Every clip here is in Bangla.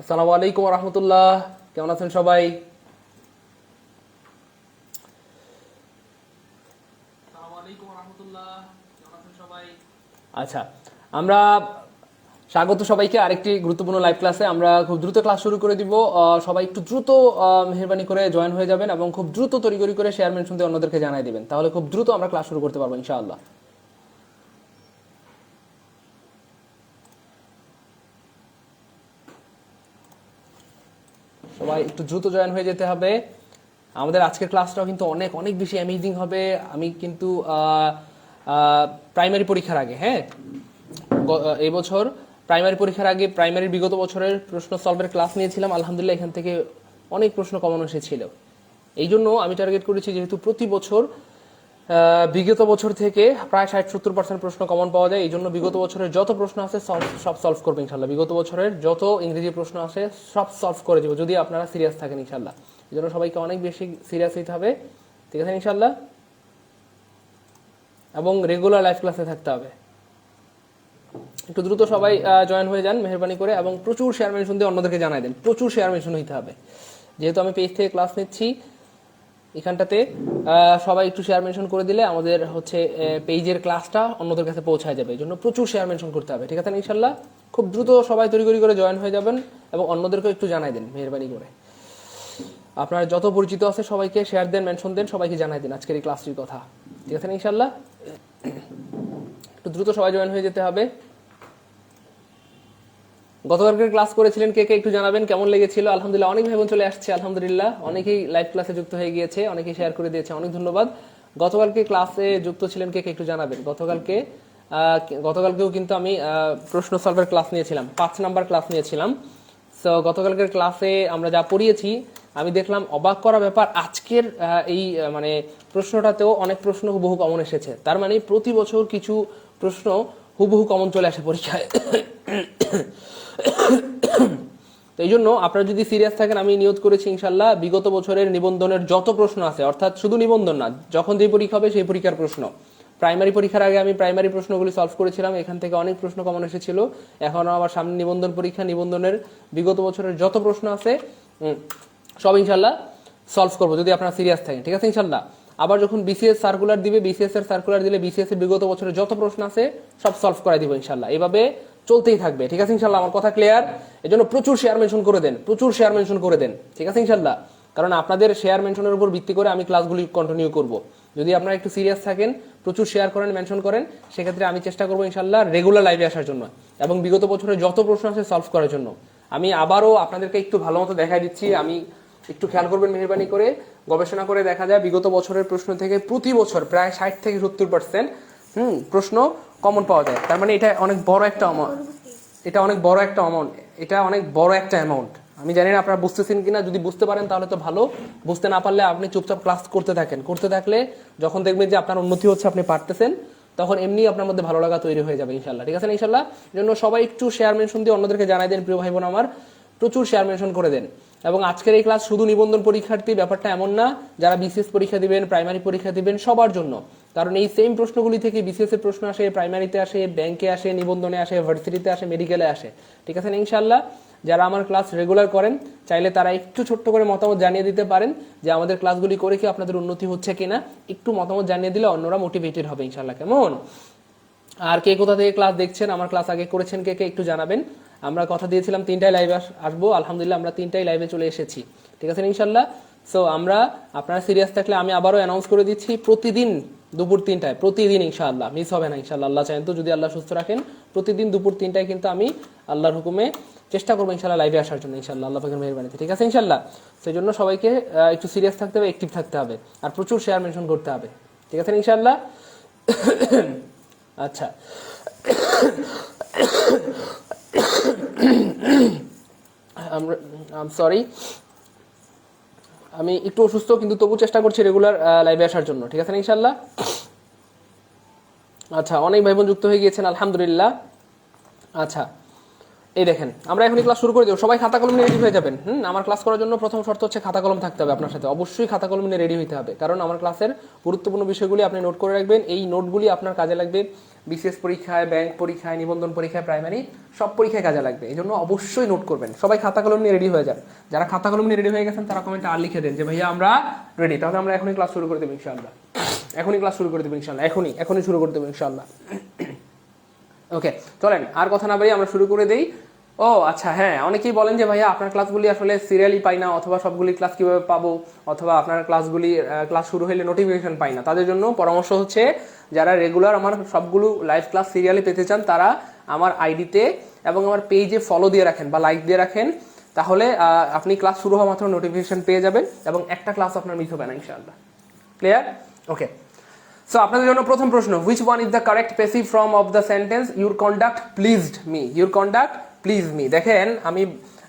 আসসালামু আলাইকুম রহমতুল্লাহ। কেমন আছেন সবাই? আচ্ছা, আমরা স্বাগত সবাইকে আরেকটি গুরুত্বপূর্ণ লাইভ ক্লাসে। আমরা খুব দ্রুত ক্লাস শুরু করে দিব। সবাই একটু দ্রুত মেহরবানি করে জয়েন হয়ে যাবেন এবং খুব দ্রুত তড়িঘড়ি করে শেয়ার মেনশন দিয়ে অন্যদেরকে জানাই দিবেন, তাহলে খুব দ্রুত আমরা ক্লাস শুরু করতে পারবো ইনশাআল্লাহ। সবাই একটু দ্রুত জয়েন হয়ে যেতে হবে। আমাদের আজকের ক্লাসটাও কিন্তু অনেক অনেক বেশি অ্যামেজিং হবে। আমি কিন্তু প্রাইমারি পরীক্ষার আগে, হ্যাঁ, এই বছর প্রাইমারি পরীক্ষার আগে প্রাইমারির বিগত বছরের প্রশ্ন সলভের ক্লাস নিয়েছিলাম। আলহামদুলিল্লাহ এখান থেকে অনেক প্রশ্ন কমন এসেছিল। এই জন্য আমি টার্গেট করেছি যেহেতু প্রতি বছর বিগত বছর থেকে প্রায় 60-70% প্রশ্ন কমন পাওয়া যায়, এই জন্য বিগত বছরের যত প্রশ্ন আছে সব সলভ করবো ইনশাল্লাহ। বিগত বছরের যত ইংরেজি প্রশ্ন আছে সব সলভ করে দেবো যদি আপনারা সিরিয়াস থাকেন ইনশাল্লাহ। এই জন্য সবাইকে অনেক বেশি সিরিয়াস হইতে হবে, ঠিক আছে ইনশাল্লাহ, এবং রেগুলার লাইভ ক্লাসে থাকতে হবে। একটু দ্রুত সবাই জয়েন হয়ে যান মেহরবানি করে, এবং প্রচুর শেয়ার মেনশন দিয়ে অন্যদেরকে জানাই দেন। প্রচুর শেয়ার মেনশন হইতে হবে, যেহেতু আমি পেজ থেকে ক্লাস নিচ্ছি। এখানটাতে সবাই একটু শেয়ার মেনশন করে দিলে আমাদের হচ্ছে পেজের ক্লাসটা অন্যদের কাছে পৌঁছায় যাবে। এই জন্য প্রচুর শেয়ার মেনশন করতে হবে, ঠিক আছে ইনশাল্লাহ। খুব দ্রুত সবাই তড়িঘড়ি করে জয়েন হয়ে যাবেন এবং অন্যদেরকেও একটু জানাই দেন মেহরবানি করে। আপনার যত পরিচিত আছে সবাইকে শেয়ার দেন, মেনশন দেন, সবাইকে জানাই দিন আজকের এই ক্লাসটির কথা, ঠিক আছে ইনশাল্লাহ। একটু দ্রুত সবাই জয়েন হয়ে যেতে হবে। গতকালকের ক্লাস করেছিলেন কে কে একটু জানাবেন, কেমন লেগেছিল? আলহামদুলিল্লাহ অনেক ভাই বোন চলে আসছে, আলহামদুলিল্লাহ অনেকেই লাইভ ক্লাসে যুক্ত হয়ে গিয়েছে, অনেকেই শেয়ার করে দিয়েছে, অনেক ধন্যবাদ। গতকালকে ক্লাসে যুক্ত ছিলেন কে কে একটু জানাবেন। গতকালকেও কিন্তু আমি প্রশ্ন সলভের ক্লাস নিয়েছিলাম, 5 নাম্বার ক্লাস নিয়েছিলাম। সো গতকালকের ক্লাসে আমরা যা পড়িয়েছি আমি দেখলাম অবাক করা ব্যাপার, আজকের এই মানে প্রশ্নটাতেও অনেক প্রশ্ন হুবহু কমন এসেছে। তার মানে প্রতি বছর কিছু প্রশ্ন হুবহু কমন চলে আসে পরীক্ষায়। তো এই জন্য আপনারা যদি সিরিয়াস থাকেন, আমি নিয়ত করেছি ইনশাল্লাহ বিগত বছরের নিবন্ধনের যত প্রশ্ন আছে, অর্থাৎ শুধু নিবন্ধন না, যখন যে পরীক্ষা হবে সেই পরীক্ষার প্রশ্ন, প্রাইমারি পরীক্ষার আগে আমি প্রাইমারি প্রশ্নগুলি সলভ করেছিলাম, এখান থেকে অনেক প্রশ্ন কমন এসেছিল। এখন আবার সামনে নিবন্ধন পরীক্ষা, নিবন্ধনের বিগত বছরের যত প্রশ্ন আছে সব ইনশাল্লাহ সলভ করবো যদি আপনারা সিরিয়াস থাকেন, ঠিক আছে ইনশাল্লাহ। আবার যখন বিসিএস সার্কুলার দিবে, বিসিএস এর সার্কুলার দিলে বিসিএস এর বিগত বছরের যত প্রশ্ন আছে সব সলভ করাই দিব ইনশাল্লাহ। এইভাবে চলতেই থাকবে, ঠিক আছে ইনশাল্লাহ। আমার কথা ক্লিয়ার? এই জন্য প্রচুর শেয়ার মেনশন করে দেন, প্রচুর শেয়ার মেনশন করে দেন, ঠিক আছে ইনশাল্লাহ। কারণ আপনাদের শেয়ার মেনশনের উপর ভিত্তি করে আমি ক্লাসগুলি কন্টিনিউ করব। যদি আপনারা একটু সিরিয়াস থাকেন, প্রচুর শেয়ার করেন, মেনশন করেন, সেক্ষেত্রে আমি চেষ্টা করবো ইনশাল্লাহ রেগুলার লাইভে আসার জন্য এবং বিগত বছরের যত প্রশ্ন আছে সলভ করার জন্য। আমি আবারও আপনাদেরকে একটু ভালো মতো দেখাই দিচ্ছি, আমি একটু খেয়াল করবেন মেহরবানি করে। গবেষণা করে দেখা যায় বিগত বছরের প্রশ্ন থেকে প্রতি বছর প্রায় 60-70% প্রশ্ন কমন পাওয়া যায়। তার মানে এটা অনেক বড় একটা অ্যামাউন্ট, এটা অনেক বড় একটা অ্যামাউন্ট, এটা অনেক বড় একটা অ্যামাউন্ট। আমি জানি না আপনারা বুঝতেছেন কিনা, যদি বুঝতে পারেন তাহলে তো ভালো, বুঝতে না পারলে আপনি চুপচাপ ক্লাস করতে থাকেন। করতে থাকলে যখন দেখবেন যে আপনার উন্নতি হচ্ছে, আপনি পারতেছেন, তখন এমনি আপনার মধ্যে ভালো লাগা তৈরি হয়ে যাবে ইনশাল্লাহ, ঠিক আছে ইনশাল্লাহ। জন্য সবাই একটু শেয়ার মেনশন দিয়ে অন্যদেরকে জানাই দেন, প্রিয় ভাই বোন আমার, প্রচুর শেয়ার মেনশন করে দেন। এবং আজকের এই ক্লাস শুধু নিবন্ধন পরীক্ষার্থী, ব্যাপারটা এমন না, যারা বিসিএস পরীক্ষা দিবেন, প্রাইমারি পরীক্ষা দিবেন, সবার জন্য। কারণ এই সেম প্রশ্নগুলি থেকে বিসিএস এর প্রশ্ন আসে, প্রাইমারিতে আসে, ব্যাংকে আসে, নিবন্ধনে আসে, ভার্সিটিতে আসে, মেডিকেলে আসে, ঠিক আছে ইনশাল্লাহ। যারা আমার ক্লাস রেগুলার করেন, চাইলে তারা একটু ছোট্ট করে মতামত জানিয়ে দিতে পারেন যে আমাদের ক্লাসগুলি করে কি আপনাদের উন্নতি হচ্ছে কিনা। একটু মতামত জানিয়ে দিলে অন্যরা মোটিভেটেড হবে ইনশাল্লাহ, কেমন? আর কে কোথা থেকে ক্লাস দেখছেন, আমার ক্লাস আগে করেছেন কে কে একটু জানাবেন। আমরা কথা দিয়েছিলাম 3টায় লাইভে আসবো, আলহামদুলিল্লাহ আমরা 3টায় লাইভে চলে এসেছি, ঠিক আছে ইনশাল্লাহ। সো আমরা, আপনারা সিরিয়াস থাকলে আমি আবারও অ্যানাউন্স করে দিচ্ছি, প্রতিদিন দুপুর 3টায়, প্রতিদিন ইনশাআল্লাহ, মিস হবে না ইনশাআল্লাহ, আল্লাহ চাইন তো, যদি আল্লাহ সুস্থ রাখেন, প্রতিদিন দুপুর 3টায় কিন্তু আমি আল্লাহর হুকুমে চেষ্টা করবো ইনশাআল্লাহ লাইভে আসার জন্য ইনশাআল্লাহ, আল্লাহ পাকের মেহেরবানিতে, ঠিক আছে ইনশাআল্লাহ। সেই জন্য সবাইকে একটু সিরিয়াস থাকতে হবে, অ্যাক্টিভ থাকতে হবে, আর প্রচুর শেয়ার মেনশন করতে হবে, ঠিক আছে ইনশাআল্লাহ। আচ্ছা, সরি, আমি একটু অসুস্থ, কিন্তু তবু চেষ্টা করছি রেগুলার লাইভে আসার জন্য, ঠিক আছে ইনশাল্লাহ। আচ্ছা, অনেক ভাই বোন যুক্ত হয়ে গিয়েছেন, আলহামদুলিল্লাহ। আচ্ছা, এই দেখেন, আমরা এখন ক্লাস শুরু করে দেবো। সবাই খাতা কলম নিয়ে রেডি হয়ে যাবেন। আমার ক্লাস করার জন্য প্রথম শর্ত হচ্ছে খাতা কলম থাকতে হবে আপনার সাথে, অবশ্যই খাতা কলম নিয়ে রেডি হতে হবে। কারণ আমার ক্লাসের গুরুত্বপূর্ণ বিষয়গুলি আপনি নোট করে রাখবেন, এই নোটগুলি আপনার কাজে লাগবে বিসিএস পরীক্ষায়, ব্যাংক পরীক্ষায়, নিবন্ধন পরীক্ষায়, প্রাইমারি সব পরীক্ষায় কাজে লাগবে। এই জন্য অবশ্যই নোট করবেন। সবাই খাতা কলম নিয়ে রেডি হয়ে যান। যারা খাতা কলম নিয়ে রেডি হয়ে গেছেন তারা কমেন্টে আর লিখে দেন যে ভাইয়া আমরা রেডি। তাহলে আমরা এখনই ক্লাস শুরু করে দেবো ইনশাআল্লাহ। এখনই ক্লাস শুরু করে দেবো ইনশাআল্লাহ। এখনই শুরু করে দেবো ইনশাআল্লাহ। ওকে, চলেন আর কথা না বাড়িয়ে আমরা শুরু করে দেই। ও আচ্ছা, হ্যাঁ, অনেকেই বলেন যে ভাইয়া আপনার ক্লাসগুলি আসলে সিরিয়ালি পাই না, অথবা সবগুলি ক্লাস কিভাবে পাবো, অথবা আপনার ক্লাস শুরু হলে নোটিফিকেশন পাই না। তাদের জন্য পরামর্শ হচ্ছে, যারা রেগুলার আমার সবগুলো লাইভ ক্লাস সিরিয়ালি পেতে চান তারা আমার আইডিতে এবং আমার পেজে ফলো দিয়ে রাখেন বা লাইক দিয়ে রাখেন। তাহলে আপনি ক্লাস শুরু হওয়া মাত্র নোটিফিকেশন পেয়ে যাবেন এবং একটা ক্লাস আপনার মিস হবে না ইনশাআল্লাহ। ক্লিয়ার? ওকে, সো আপনাদের জন্য প্রথম প্রশ্ন, which one is the correct passive form of the sentence your conduct pleased me? Your conduct pleased me. দেখেন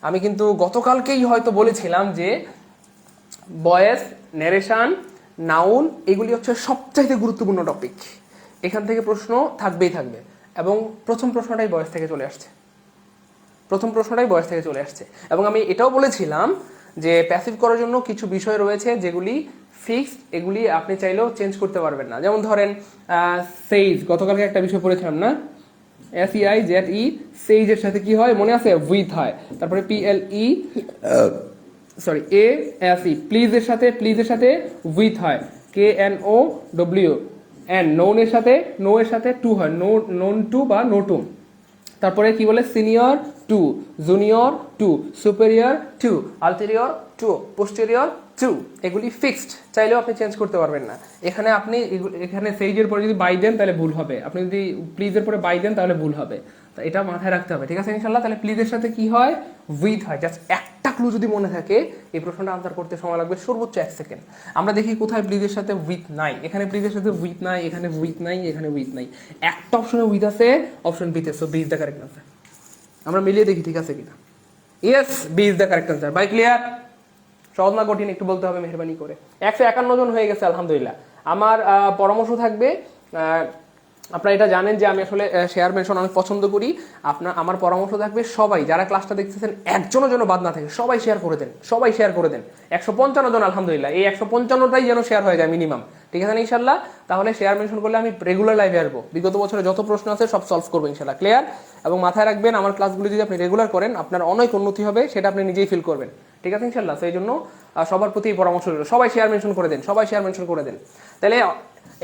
আমি কিন্তু গতকালকেই হয়তো বলেছিলাম যে ভয়েস, ন্যারেশন, নাউন এগুলি হচ্ছে সবচাইতে গুরুত্বপূর্ণ টপিক। এখান থেকে প্রশ্ন থাকবেই থাকবে এবং প্রথম প্রশ্নটাই ভয়েস থেকে চলে আসছে। এবং আমি এটাও বলেছিলাম যে প্যাসিভ করার জন্য কিছু বিষয় রয়েছে যেগুলি ফিক্সড, এগুলি আপনি চাইলেও চেঞ্জ করতে পারবেন না। যেমন ধরেন সেইজ, গতকালকে একটা বিষয় পড়েছিলাম না, SEIZE, সেইজের সাথে কি হয় মনে আছে? উইথ হয়। তারপরে ASE, প্লিজের সাথে উইথ হয়। KNOW, নো এর সাথে টু হয়, নোন টু বা নো টু। তারপরে কি বলে? Senior to, junior to, superior to, ulterior to, posterior to. এগুলি ফিক্সড, চাইলেও আপনি চেঞ্জ করতে পারবেন না। এখানে সেইজের পরে যদি বাই দেন তাহলে ভুল হবে, আপনি যদি প্লিজের পরে বাই দেন তাহলে ভুল হবে। তো এটা মাথায় রাখতে হবে, ঠিক আছে ইনশাল্লাহ। তাহলে প্লিজের সাথে কি হয়? উইথ হয়। জাস্ট একটা ক্লু যদি মনে থাকে, এই প্রশ্নটা আনসার করতে সময় লাগবে সর্বোচ্চ 1 সেকেন্ড। আমরা দেখি কোথায় প্লিজের সাথে উইথ নাই। এখানে প্লিজের সাথে উইথ নাই, এখানে উইথ নাই, এখানে উইথ নাই। একটা অপশনে উইথ আছে, অপশন বিতে। So B is the correct answer. আমরা মিলিয়ে দেখি ঠিক আছে কিনা। Yes, B is the correct answer. বাই ক্লিয়ার? সহজ না কঠিন একটু বলতে হবে মেহরবানি করে। 151 জন হয়ে গেছে আলহামদুলিল্লাহ। আমার পরামর্শ থাকবে, আপনারা এটা জানেন যে আমি আসলে শেয়ার মেনশন অনেক পছন্দ করি। আমার পরামর্শ থাকবে, সবাই যারা ক্লাসটা দেখতেছেন একজনও যেন বাদ না থাকে, সবাই শেয়ার করে দেন। 155 জন আলহামদুলিল্লাহ। এই 155টাই যেন শেয়ার হয়ে যায় মিনিমাম, ঠিক আছে না ইনশাল্লাহ? তাহলে শেয়ার মেনশন করলে আমি রেগুলার লাইভে আসবো, বিগত বছরে যত প্রশ্ন আছে সব সলভ করবো ইনশাল্লাহ। ক্লিয়ার? এবং মাথায় রাখবেন, আমার ক্লাসগুলো যদি আপনি রেগুলার করেন আপনার অনেক উন্নতি হবে, সেটা আপনি নিজেই ফিল করবেন, ঠিক আছে ইনশাল্লাহ? সেই জন্য সবার প্রতি পরামর্শ রইল, সবাই শেয়ার মেনশন করে দেন। তাহলে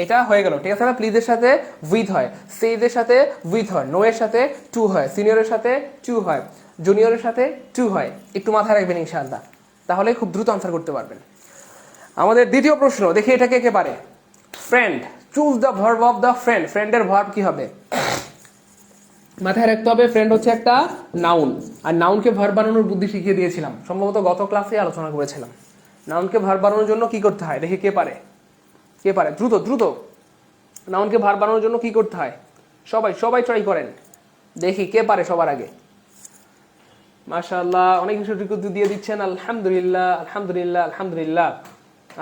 এটা হয়ে গেল, ঠিক আছে না? প্লিজের সাথে উইথ হয়, সেইজের সাথে উইথ হয়, নো এর সাথে টু হয়, সিনিয়রের সাথে টু হয়, জুনিয়রের সাথে টু হয়। একটু মাথায় রাখবেন ইনশাআল্লাহ, তাহলে খুব দ্রুত আনসার করতে পারবেন। আমাদের দ্বিতীয় প্রশ্ন দেখি, এটা কে পারে? Friend, choose the verb of the friend. ফ্রেন্ডের ভার্ব কি হবে? মাথায় রাখতে হবে, ফ্রেন্ড হচ্ছে একটা নাউন, আর নাউনকে ভার্ব বানানোর বুদ্ধি শিখিয়ে দিয়েছিলাম, সম্ভবত গত ক্লাসে আলোচনা করেছিলাম। নাউনকে ভার্ব বানানোর জন্য কি করতে হয় দেখি, কে পারে? দ্রুত। নাউনকে ভার্ব বানানোর জন্য কি করতে হয়? সবাই ট্রাই করেন, দেখি কে পারে সবার আগে। মাশাআল্লাহ, অনেক কিছু দিয়ে দিচ্ছেন, আলহামদুলিল্লাহ।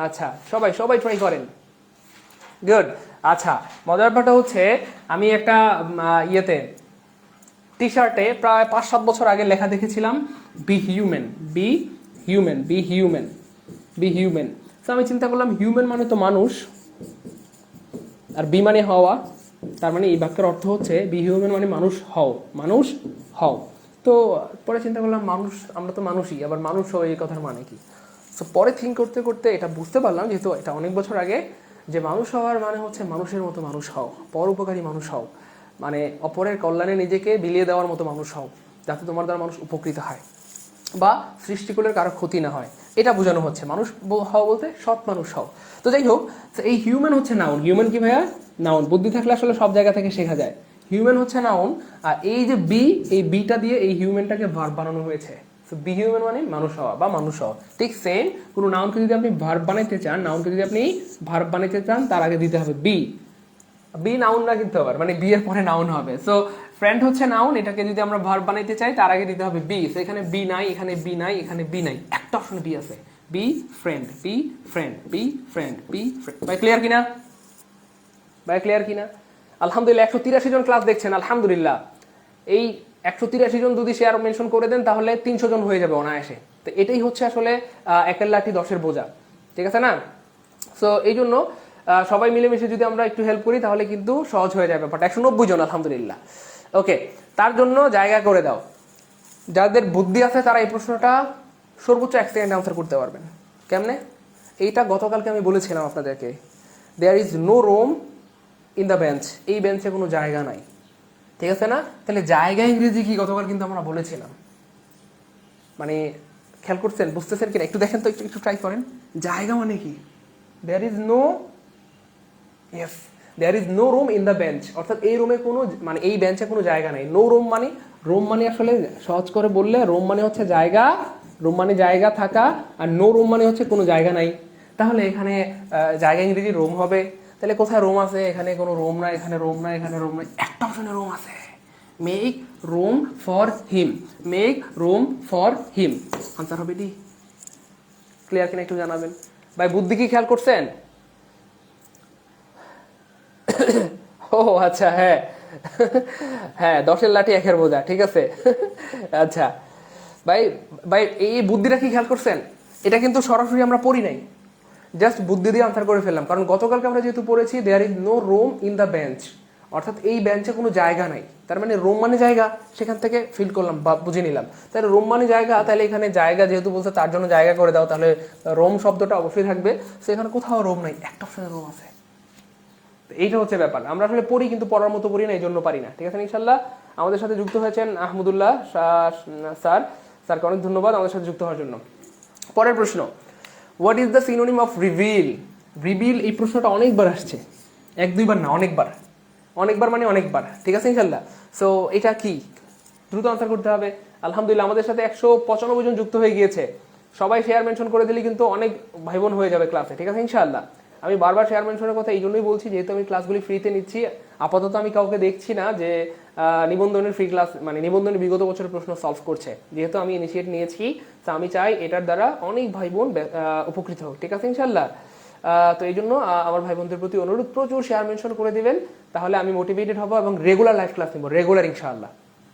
আচ্ছা, সবাই ট্রাই করেন, গুড। আচ্ছা, মজার ব্যাপারটা হচ্ছে, আমি একটা টি শার্টে প্রায় 5-7 বছর আগে লেখা দেখেছিলাম, বি হিউম্যান। তো আমি চিন্তা করলাম, হিউম্যান মানে তো মানুষ, আর বি মানে হওয়া, তার মানে এই বাক্যের অর্থ হচ্ছে বি হিউম্যান মানে মানুষ হও। তো পরে চিন্তা করলাম, আমরা তো মানুষই, আবার মানুষ হও এই কথার মানে কি? তো পরে থিঙ্ক করতে করতে এটা বুঝতে পারলাম, যেহেতু এটা অনেক বছর আগে, যে মানুষ হওয়ার মানে হচ্ছে মানুষের মতো মানুষ হও, পরোপকারী মানুষ হও, মানে অপরের কল্যাণে নিজেকে বিলিয়ে দেওয়ার মতো মানুষ হও, যাতে তোমার দ্বারা মানুষ উপকৃত হয় বা সৃষ্টিকুলের কারো ক্ষতি না হয়, এটা বোঝানো হচ্ছে। মানুষ হও বলতে সৎ মানুষ হও। তো যাই হোক, এই হিউম্যান হচ্ছে নাউন। হিউম্যান কি ভাইয়া? নাউন। বুদ্ধি থাকলে আসলে সব জায়গা থেকে শেখা যায়। হিউম্যান হচ্ছে নাউন, আর এই যে এই বিটা দিয়ে এই হিউম্যানটাকে ভার্ব বানানো হয়েছে। বি হিউম্যান মানে মানুষ হওয়া বা মানুষ হওয়া। ঠিক সেম, কোনো নাউনকে যদি আপনি ভার্ব বানাইতে চান, তার আগে দিতে হবে বি নাউন না কিন্তু আবার, মানে বি এর পরে নাউন হবে। সো ফ্রেন্ড হচ্ছে নাউন, এটাকে যদি আমরা ভার্ব বানাইতে চাই তার আগে দিতে হবে বি। সো এখানে বি নাই, এখানে বি নাই, একটা অপশনে বি আছে, বি ফ্রেন্ড। ভাই ক্লিয়ার কিনা? আলহামদুলিল্লাহ, 183 জন ক্লাস দেখছেন, আলহামদুলিল্লাহ। এই 183 জন যদি শেয়ার মেনশন করে দেন তাহলে 300 জন হয়ে যাবে অনায়াসে। তো এটাই হচ্ছে আসলে একের লাঠি 10-এর বোঝা, ঠিক আছে না? সো এই জন্য সবাই মিলেমিশে যদি আমরা একটু হেল্প করি তাহলে কিন্তু সহজ হয়ে যাবে ব্যাপারটা। 190 জন আলহামদুলিল্লাহ। ওকে, তার জন্য জায়গা করে দাও। যাদের বুদ্ধি আছে তারা এই প্রশ্নটা সর্বোচ্চ 1 সেকেন্ডে আনসার করতে পারবেন। কেমনে? এইটা গতকালকে আমি বলেছিলাম আপনাদেরকে, there is no room in the bench, এই বেঞ্চে কোনো জায়গা নাই, ঠিক আছে না? তাহলে জায়গা ইংরেজি কি গতকাল কিন্তু আমরা বলেছিলাম, মানে খেয়াল করছেন, বুঝতেছেন কিনা একটু দেখেন তো, একটু একটু ট্রাই করেন। জায়গা মানে কি? There is no, yes, there is no room in the bench, অর্থাৎ এই রুমে কোনো, মানে এই বেঞ্চে কোনো জায়গা নাই। নো রুম মানে, রুম মানে আসলে সহজ করে বললে রুম মানে হচ্ছে জায়গা, রুম মানে জায়গা থাকা, আর নো রুম মানে হচ্ছে কোনো জায়গা নাই। তাহলে এখানে জায়গা ইংরেজি রুম হবে। তাহলে কোথায় রুম আছে? এখানে কোনো রুম নাই, এখানে রুম নাই, এখানে রুম নাই, একটা অপশনে রুম আছে, make room for him, make room for him, answer হবে ডি। ক্লিয়ার কিনা একটু জানাবেন ভাই, বুদ্ধি কি খেয়াল করছেন? ও আচ্ছা, হ্যাঁ হ্যাঁ, 10-এর লাঠি 1-এর বোঝা, ঠিক আছে। আচ্ছা ভাই, ভাই এই বুদ্ধিটা কি খেয়াল করছেন? এটা কিন্তু সরাসরি আমরা পড়ি নাই, জাস্ট বুদ্ধি দিয়ে আনসার করে ফেললাম। কারণ গতকালকে আমরা যেহেতু পড়েছি there is no room in the bench, অর্থাৎ এই বেঞ্চে কোনো জায়গা নাই, তার মানে রুম মানে জায়গা, সেখান থেকে ফিল করলাম বা বুঝে নিলাম। তাহলে রুম মানে জায়গা, তাহলে এখানে জায়গা যেহেতু বলছে তার জন্য জায়গা করে দাও, তাহলে রোম শব্দটা অবশ্যই থাকবে। সেখানে কোথাও রুম নাই, একটা অপশনে রুম আছে। এইটা হচ্ছে ব্যাপার, আমরা আসলে পড়ি কিন্তু পড়ার মতো পড়ি না, এই জন্য পারি না, ঠিক আছে। ইনশাল্লাহ আমাদের সাথে যুক্ত হয়েছেন আহমদুল্লাহ স্যার, স্যারকে অনেক ধন্যবাদ আমাদের সাথে যুক্ত হওয়ার জন্য। পরের প্রশ্ন, what is the synonym of reveal? Reveal, এই প্রশ্নটা অনেকবার আসছে, 1-2 বার না, অনেকবার, অনেকবার মানে অনেকবার, ঠিক আছে ইনশাল্লাহ। সো এটা কি? দ্রুত আনসার করতে হবে। আলহামদুলিল্লাহ আমাদের সাথে 195 জন যুক্ত হয়ে গিয়েছে। সবাই শেয়ার মেনশন করে দিলে কিন্তু অনেক ভাই বোন হয়ে যাবে ক্লাসে, ঠিক আছে ইনশাআল্লাহ। আমি বারবার শেয়ার মেনশনের কথা এই জন্যই বলছি, যেহেতু আমি ক্লাসগুলি ফ্রিতে নিচ্ছি। আপাতত আমি কাউকে দেখছি না যে নিবন্ধনের ফ্রি ক্লাস, মানে নিবন্ধনের বিগত বছরের প্রশ্ন সলভ করছে। যেহেতু আমি ইনিশিয়েট নিয়েছি, তো আমি চাই এটার দ্বারা অনেক ভাই বোন উপকৃত হোক, ঠিক আছে ইনশাআল্লাহ। তো এই জন্য আমার ভাই বোনদের প্রতি অনুরোধ, প্রচুর শেয়ার মেনশন করে দিবেন, তাহলে আমি মোটিভেটেড হবো এবং রেগুলার লাইভ ক্লাস নিব, রেগুলার ইনশাআল্লাহ।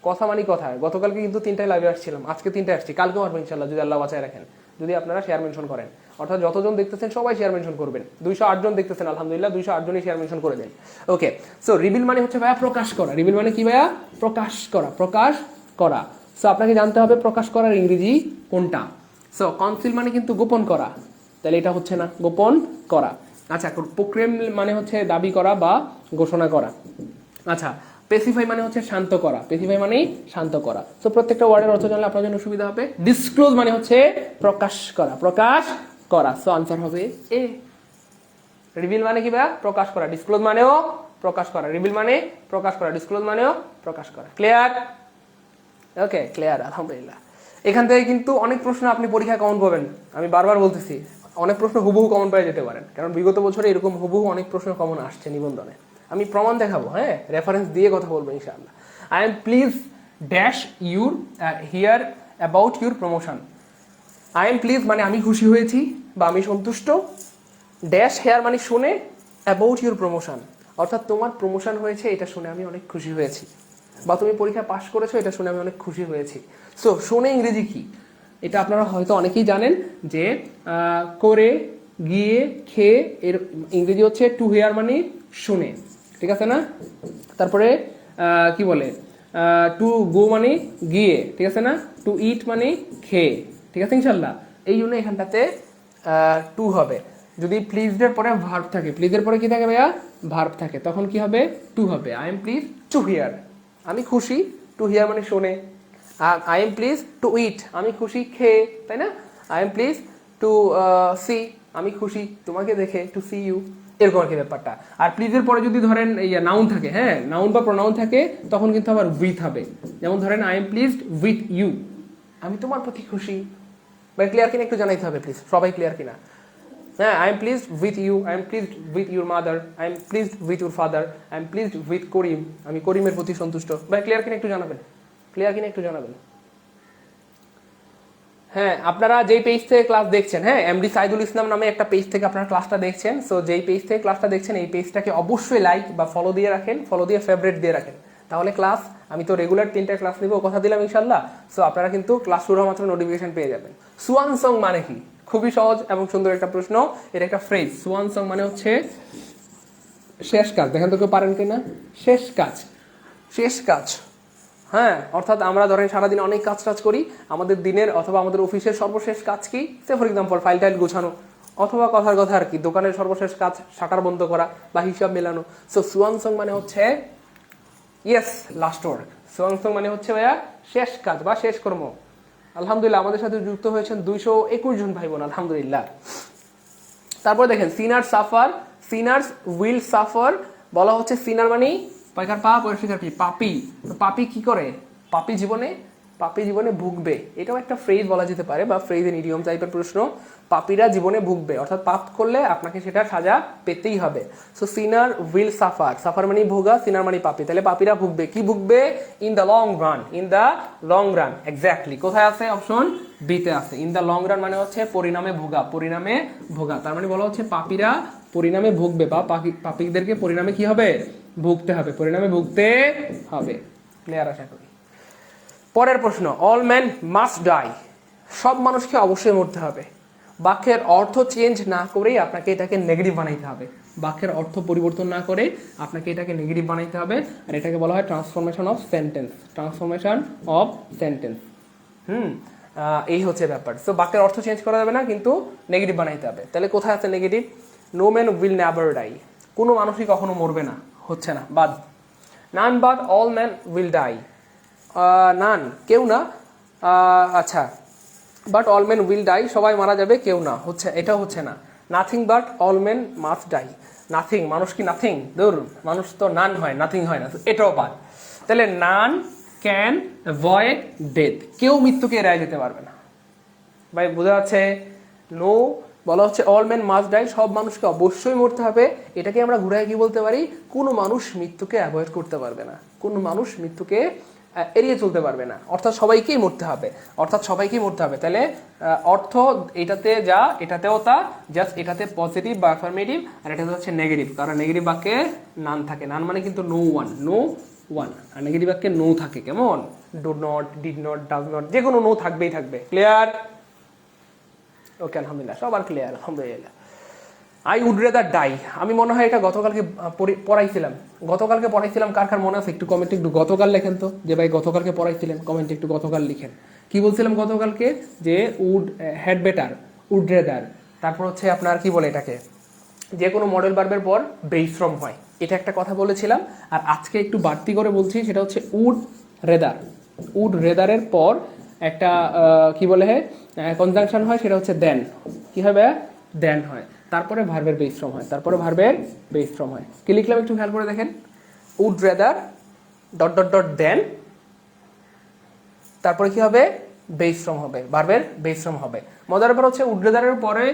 কথা মানে কথা, গতকালকে কিন্তু 3টায় লাইভে আসছিলাম, আজকে 3টায় আসছি, কালকেও আসবো ইনশাআল্লাহ যদি আল্লাহ বাঁচায় রাখেন, যদি আপনারা শেয়ার মেনশন করেন। অর্থাৎ যতজন দেখতেছেন সবাই শেয়ার মেনশন করবেন। 208 জন দেখতেছেন, আলহামদুলিল্লাহ 208 জনই শেয়ার মেনশন করে দেন। ওকে, সো রিভিল মানে হচ্ছে ভাইয়া প্রকাশ করা। রিভিল মানে কি ভাইয়া? প্রকাশ করা, প্রকাশ করা। সো আপনাকে জানতে হবে প্রকাশ করার ইংরেজি কোনটা। সো কনসিল মানে কিন্তু গোপন করা, তাহলে এটা হচ্ছে না, গোপন করা। আচ্ছা, প্রোক্লেম মানে হচ্ছে দাবি করা বা ঘোষণা করা। আচ্ছা, পেসিফাই মানে হচ্ছে শান্ত করা, পেসিফাই মানে শান্ত করা। তো প্রত্যেকটা ওয়ার্ডের অর্থ জানলে আপনার জন্য সুবিধা হবে। ডিসক্লোজ মানে হচ্ছে প্রকাশ করা, প্রকাশ করা। সো আনসার হবে এ। রিভিল মানে কি ভাইয়া? প্রকাশ করা। ডিসক্লোজ মানেও প্রকাশ করা। রিভিল মানে প্রকাশ করা, ডিসক্লোজ মানেও প্রকাশ করা। ক্লিয়ার? ওকে, ক্লিয়ার, আলহামদুলিল্লাহ। এখান থেকে কিন্তু অনেক প্রশ্ন আপনি পরীক্ষায় কমন পাবেন, আমি বারবার বলতেছি। অনেক প্রশ্ন হুবহু কমন পেয়ে যেতে পারেন, কারণ বিগত বছরে এরকম হুবহু অনেক প্রশ্ন কমন আসছে নিবন্ধনে। আমি প্রমাণ দেখাবো, হ্যাঁ, রেফারেন্স দিয়ে কথা বলবো ইনশাআল্লাহ। I am please dash your hear about your promotion. I am please মানে আমি খুশি হয়েছি বা আমি সন্তুষ্ট। ড্যাশ হেয়ার মানে শুনে, অ্যাবাউট ইউর প্রমোশন অর্থাৎ তোমার প্রমোশন হয়েছে এটা শুনে আমি অনেক খুশি হয়েছি, বা তুমি পরীক্ষা পাশ করেছো এটা শুনে আমি অনেক খুশি হয়েছি। সো শুনে ইংরেজি কি? এটা আপনারা হয়তো অনেকেই জানেন যে করে, গিয়ে, খেয়ে, এর ইংরেজি হচ্ছে টু হেয়ার মানে শুনে, ঠিক আছে না? তারপরে কি বলে, টু গো মানে গিয়ে, ঠিক আছে না? টু ইট মানে খেয়ে, ঠিক আছে ইনশাল্লাহ। এই জন্য এখানটাতে টু হবে। যদি প্লিজের পরে ভার্ব থাকে, প্লিজের পরে কি থাকে ভাইয়া? ভার্ব থাকে, তখন কি হবে? টু হবে। I am please to hear, আমি খুশি, টু হিয়ার মানে শোনে। আর I am please to eat, আমি খুশি খেয়ে, তাই না? I am please to see, আমি খুশি তোমাকে দেখে, টু সি ইউ, এরকম আর কি ব্যাপারটা। আর প্লিজের পরে যদি ধরেন নাউন থাকে, হ্যাঁ, নাউন বা প্রোনাউন থাকে, তখন কিন্তু আবার উইথ হবে। যেমন ধরেন I am pleased with you, আমি তোমার প্রতি খুশি। ভাই ক্লিয়ার কিনা একটু জানাইতে হবে প্লিজ, সবাই ক্লিয়ার কিনা? হ্যাঁ, I am pleased with you, I am pleased with your mother, I am pleased with your father, I am pleased with Karim, আমি করিমের প্রতি সন্তুষ্ট। ভাই ক্লিয়ার কিনা একটু জানাবেন, ক্লিয়ার কিনা একটু জানাবেন। হ্যাঁ, আপনারা যেই পেজ থেকে ক্লাস দেখছেন, হ্যাঁ, এমডি সাইদুল ইসলাম নামে একটা পেজ থেকে আপনারা ক্লাসটা দেখছেন। সো যেই পেজ থেকে ক্লাসটা দেখছেন এই পেজটাকে অবশ্যই লাইক বা ফলো দিয়ে রাখেন, ফলো দিয়ে ফেভারিট দিয়ে রাখেন। তাহলে ক্লাস, আমি তো রেগুলার 3টা ক্লাস নিব কথা দিলাম ইনশাল্লাহ। সো আপনারা কিন্তু ক্লাস শুরু হওয়া মাত্র নোটিফিকেশন পেয়ে যাবেন। সুয়ান সং মানে কি? খুবই সহজ এবং সুন্দর একটা প্রশ্ন। এটা একটা ফ্রেজ। সোয়ান সং মানে হচ্ছে শেষ কাজ। দেখেন তো কেউ পারেন কিনা? শেষ কাজ, শেষ কাজ। হ্যাঁ, অর্থাৎ আমরা ধরেন সারাদিন অনেক কাজ টাজ করি, আমাদের দিনের অথবা আমাদের অফিসের সর্বশেষ কাজ কি? সে ফর এক্সাম্পল ফাইল টাইল গোছানো, অথবা কথার কথা আর কি দোকানের সর্বশেষ কাজ শাটার বন্ধ করা বা হিসাব মেলানো। সো সোয়ান সং মানে হচ্ছে yes last work. Swan song মানে হচ্ছে ভাইয়া শেষ কাজ বা শেষ কর্ম। আলহামদুলিল্লাহ আমাদের সাথে যুক্ত হয়েছেন 221 জন ভাই বোন, আলহামদুলিল্লাহ। তারপর দেখেন সিনার সাফার, সিনার্স উইল সাফার। বলা হচ্ছে সিনার মানে পয়কার পা পরিষ্কার পি, পাপি। তো পাপি কি করে? পাপি জীবনে ভুগবে। এটাও একটা ফ্রেজ বলা যেতে পারে বা ফ্রেজ এন ইডিয়ম টাইপের প্রশ্ন। পাপীরা জীবনে ভুগবে, অর্থাৎ পাপ করলে আপনাকে সেটা সাজা পেতেই হবে। So sinner will suffer, suffer মানে ভোগা, সিনার মানে পাপি। তাহলে পাপীরা ভুগবে, কি ভুগবে? In the long run, in the long run. Exactly কোথায় আছে? অপশন বিতে আছে। ইন দ্য লং রান মানে হচ্ছে পরিণামে ভোগা, পরিণামে ভোগা। তার মানে বলা হচ্ছে পাপীরা পরিণামে ভুগবে বা পাপীদেরকে পরিণামে কি হবে? ভুগতে হবে, পরিণামে ভুগতে হবে। ক্লিয়ার আশা করি। পরের প্রশ্ন, অল ম্যান মাস্ট ডাই। সব মানুষকে অবশ্যই মরতে হবে। বাক্যের অর্থ চেঞ্জ না করেই আপনাকে এটাকে নেগেটিভ বানাইতে হবে। বাক্যের অর্থ পরিবর্তন না করে আপনাকে এটাকে নেগেটিভ বানাইতে হবে। আর এটাকে বলা হয় transformation of sentence, transformation of sentence. এই হচ্ছে ব্যাপার। সো বাক্যের অর্থ চেঞ্জ করা যাবে না, কিন্তু নেগেটিভ বানাইতে হবে। তাহলে কোথায় আছে negative? No man will never die. কোনো মানুষই কখনো মরবে না, হচ্ছে না, বাদ। None but all man will die. None কেউ না, আচ্ছা, but all men will die সবাই মারা যাবে, কেউ না, হচ্ছে, এটাও হচ্ছে না। Nothing but all men must die. Nothing, মানুষ কি নাথিং? দূর, মানুষ তো নান হয়, নাথিং হয় না, এটাও বাদ। তাহলে নান ক্যান অ্যাভয়েড ডেথ। কেউ মৃত্যুকে এড়ায় যেতে পারবে না। ভাই বোঝা যাচ্ছে? নো, বলা হচ্ছে অল মেন মাস্ট ডাই, সব মানুষকে অবশ্যই মরতে হবে। এটাকে আমরা ঘুরায় কি বলতে পারি? কোনো মানুষ মৃত্যুকে অ্যাভয়েড করতে পারবে না, কোনো মানুষ মৃত্যুকে এড়িয়ে চলতে পারবে না, অর্থাৎ সবাইকেই মরতে হবে, অর্থাৎ সবাইকেই মরতে হবে। তাহলে অর্থ এটাতে যা, এটাতেও তা, জাস্ট এটাতে পজিটিভ বা অ্যাফার্মেটিভ আর এটাতে হচ্ছে নেগেটিভ। কারণ নেগেটিভ বাক্যে নান থাকে, নান মানে কিন্তু নো ওয়ান, নো ওয়ান। আর নেগেটিভ বাক্যে নো থাকে, কেমন? Do not, did not, does not, যে কোনো নো থাকবেই থাকবে। ক্লিয়ার? ওকে, আলহামদুলিল্লাহ, সবার ক্লিয়ার, আলহামদুলিল্লাহ। I would rather die. আমি মনে হয় এটা গতকালকে পড়াইছিলাম। কার কার মনে আছে? একটু কমেন্টে একটু গতকাল লেখেন তো, যে ভাই গতকালকে পড়াইছিলেন। কমেন্টে একটু গতকাল লিখেন। কি বলছিলাম গতকালকে? যে would had better, would rather. তারপর হচ্ছে আপনার কি বলে এটাকে, যে কোনো মডেল ভার্বের পর বেস ফ্রম হয়, এটা একটা কথা বলেছিলাম। আর আজকে একটু বাড়তি করে বলছি, সেটা হচ্ছে উড রেদার। উড রেদারের পর একটা কি বলে কনজাংশন হয়, সেটা হচ্ছে দেন। কি হবে? দেন হয়। তারপরে ভার্বের বেস ফর্ম হয়, তারপরে ভার্বের বেস ফর্ম হয়। কি লিখলাম একটু খেয়াল করে দেখেন। Would rather dot dot dot then, তারপরে কি হবে? বেস ফর্ম হবে, ভার্বের বেস ফর্ম হবে। মজার ব্যাপার হচ্ছে উড রেদারের পরে,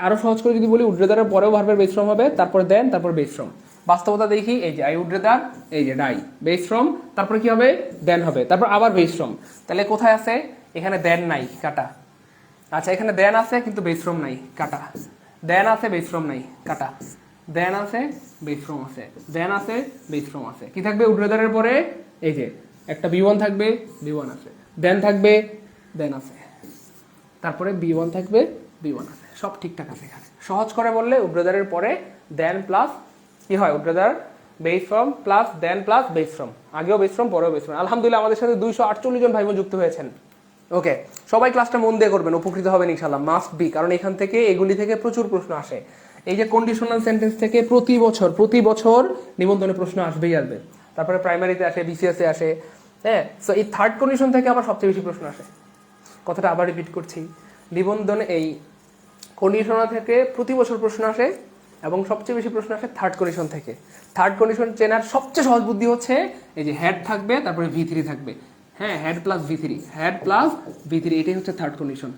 আরো সহজ করে যদি বলি, উড রেদারের পরেও ভার্বের বেস ফর্ম হবে, তারপরে দেন, তারপর বেস ফর্ম। বাস্তবতা দেখি, এই যে আই উড রেদার, এই যে ডাই, বেস ফর্ম, তারপরে কি হবে? দেন হবে, তারপর আবার বেস ফর্ম। তাহলে কোথায় আছে? এখানে দেন নাই, কাটা। আচ্ছা, এখানে দেন আছে কিন্তু বেস ফর্ম নাই, কাটা। দেন আছে, বেস ফর্ম নাই, কাটা। দেন আছে, বেস ফর্ম আছে, দেন আছে, বেস ফর্ম আছে। কি থাকবে উড রেদারের পরে? এই যে একটা বি1 থাকবে, বি1 আছে, দেন থাকবে, দেন আছে, তারপরে বি1 থাকবে, বি1 আছে, সব ঠিকঠাক আছে এখানে। সহজ করে বললে উড রেদারের পরে দেন প্লাস কি হয়? Would rather base form plus then plus base form, আগেও বেস ফর্ম, পরেও বেস ফর্ম। আলহামদুলিল্লাহ আমাদের সাথে 248 জন ভাই বোন যুক্ত হয়েছেন। ওকে, সবাই ক্লাসটা মন দিয়ে করবেন, উপকৃত হবেন ইনশাআল্লাহ, মাস্ট বি। কারণ এখান থেকে, এগুলি থেকে প্রচুর প্রশ্ন আসে। এই যে কন্ডিশনাল সেন্টেন্স থেকে প্রতি বছর নিবন্ধনে প্রশ্ন আসবেই আসবে। তারপরে প্রাইমারিতে আসে, বিসিএসে আসে। হ্যাঁ, সো এই থার্ড কন্ডিশন থেকে আবার সবচেয়ে বেশি প্রশ্ন আসে। কথাটা আবার রিপিট করছি, নিবন্ধনে এই কন্ডিশনাল থেকে প্রতি বছর প্রশ্ন আসে এবং সবচেয়ে বেশি প্রশ্ন আসে থার্ড কন্ডিশন থেকে। থার্ড কন্ডিশন চেনার সবচেয়ে সহজ বুদ্ধি হচ্ছে এই যে হেড থাকবে, তারপরে ভি3 থাকবে। হ্যাঁ, হেড প্লাস ভি3, হেড প্লাস ভি3, এটাই হচ্ছে থার্ড কন্ডিশন।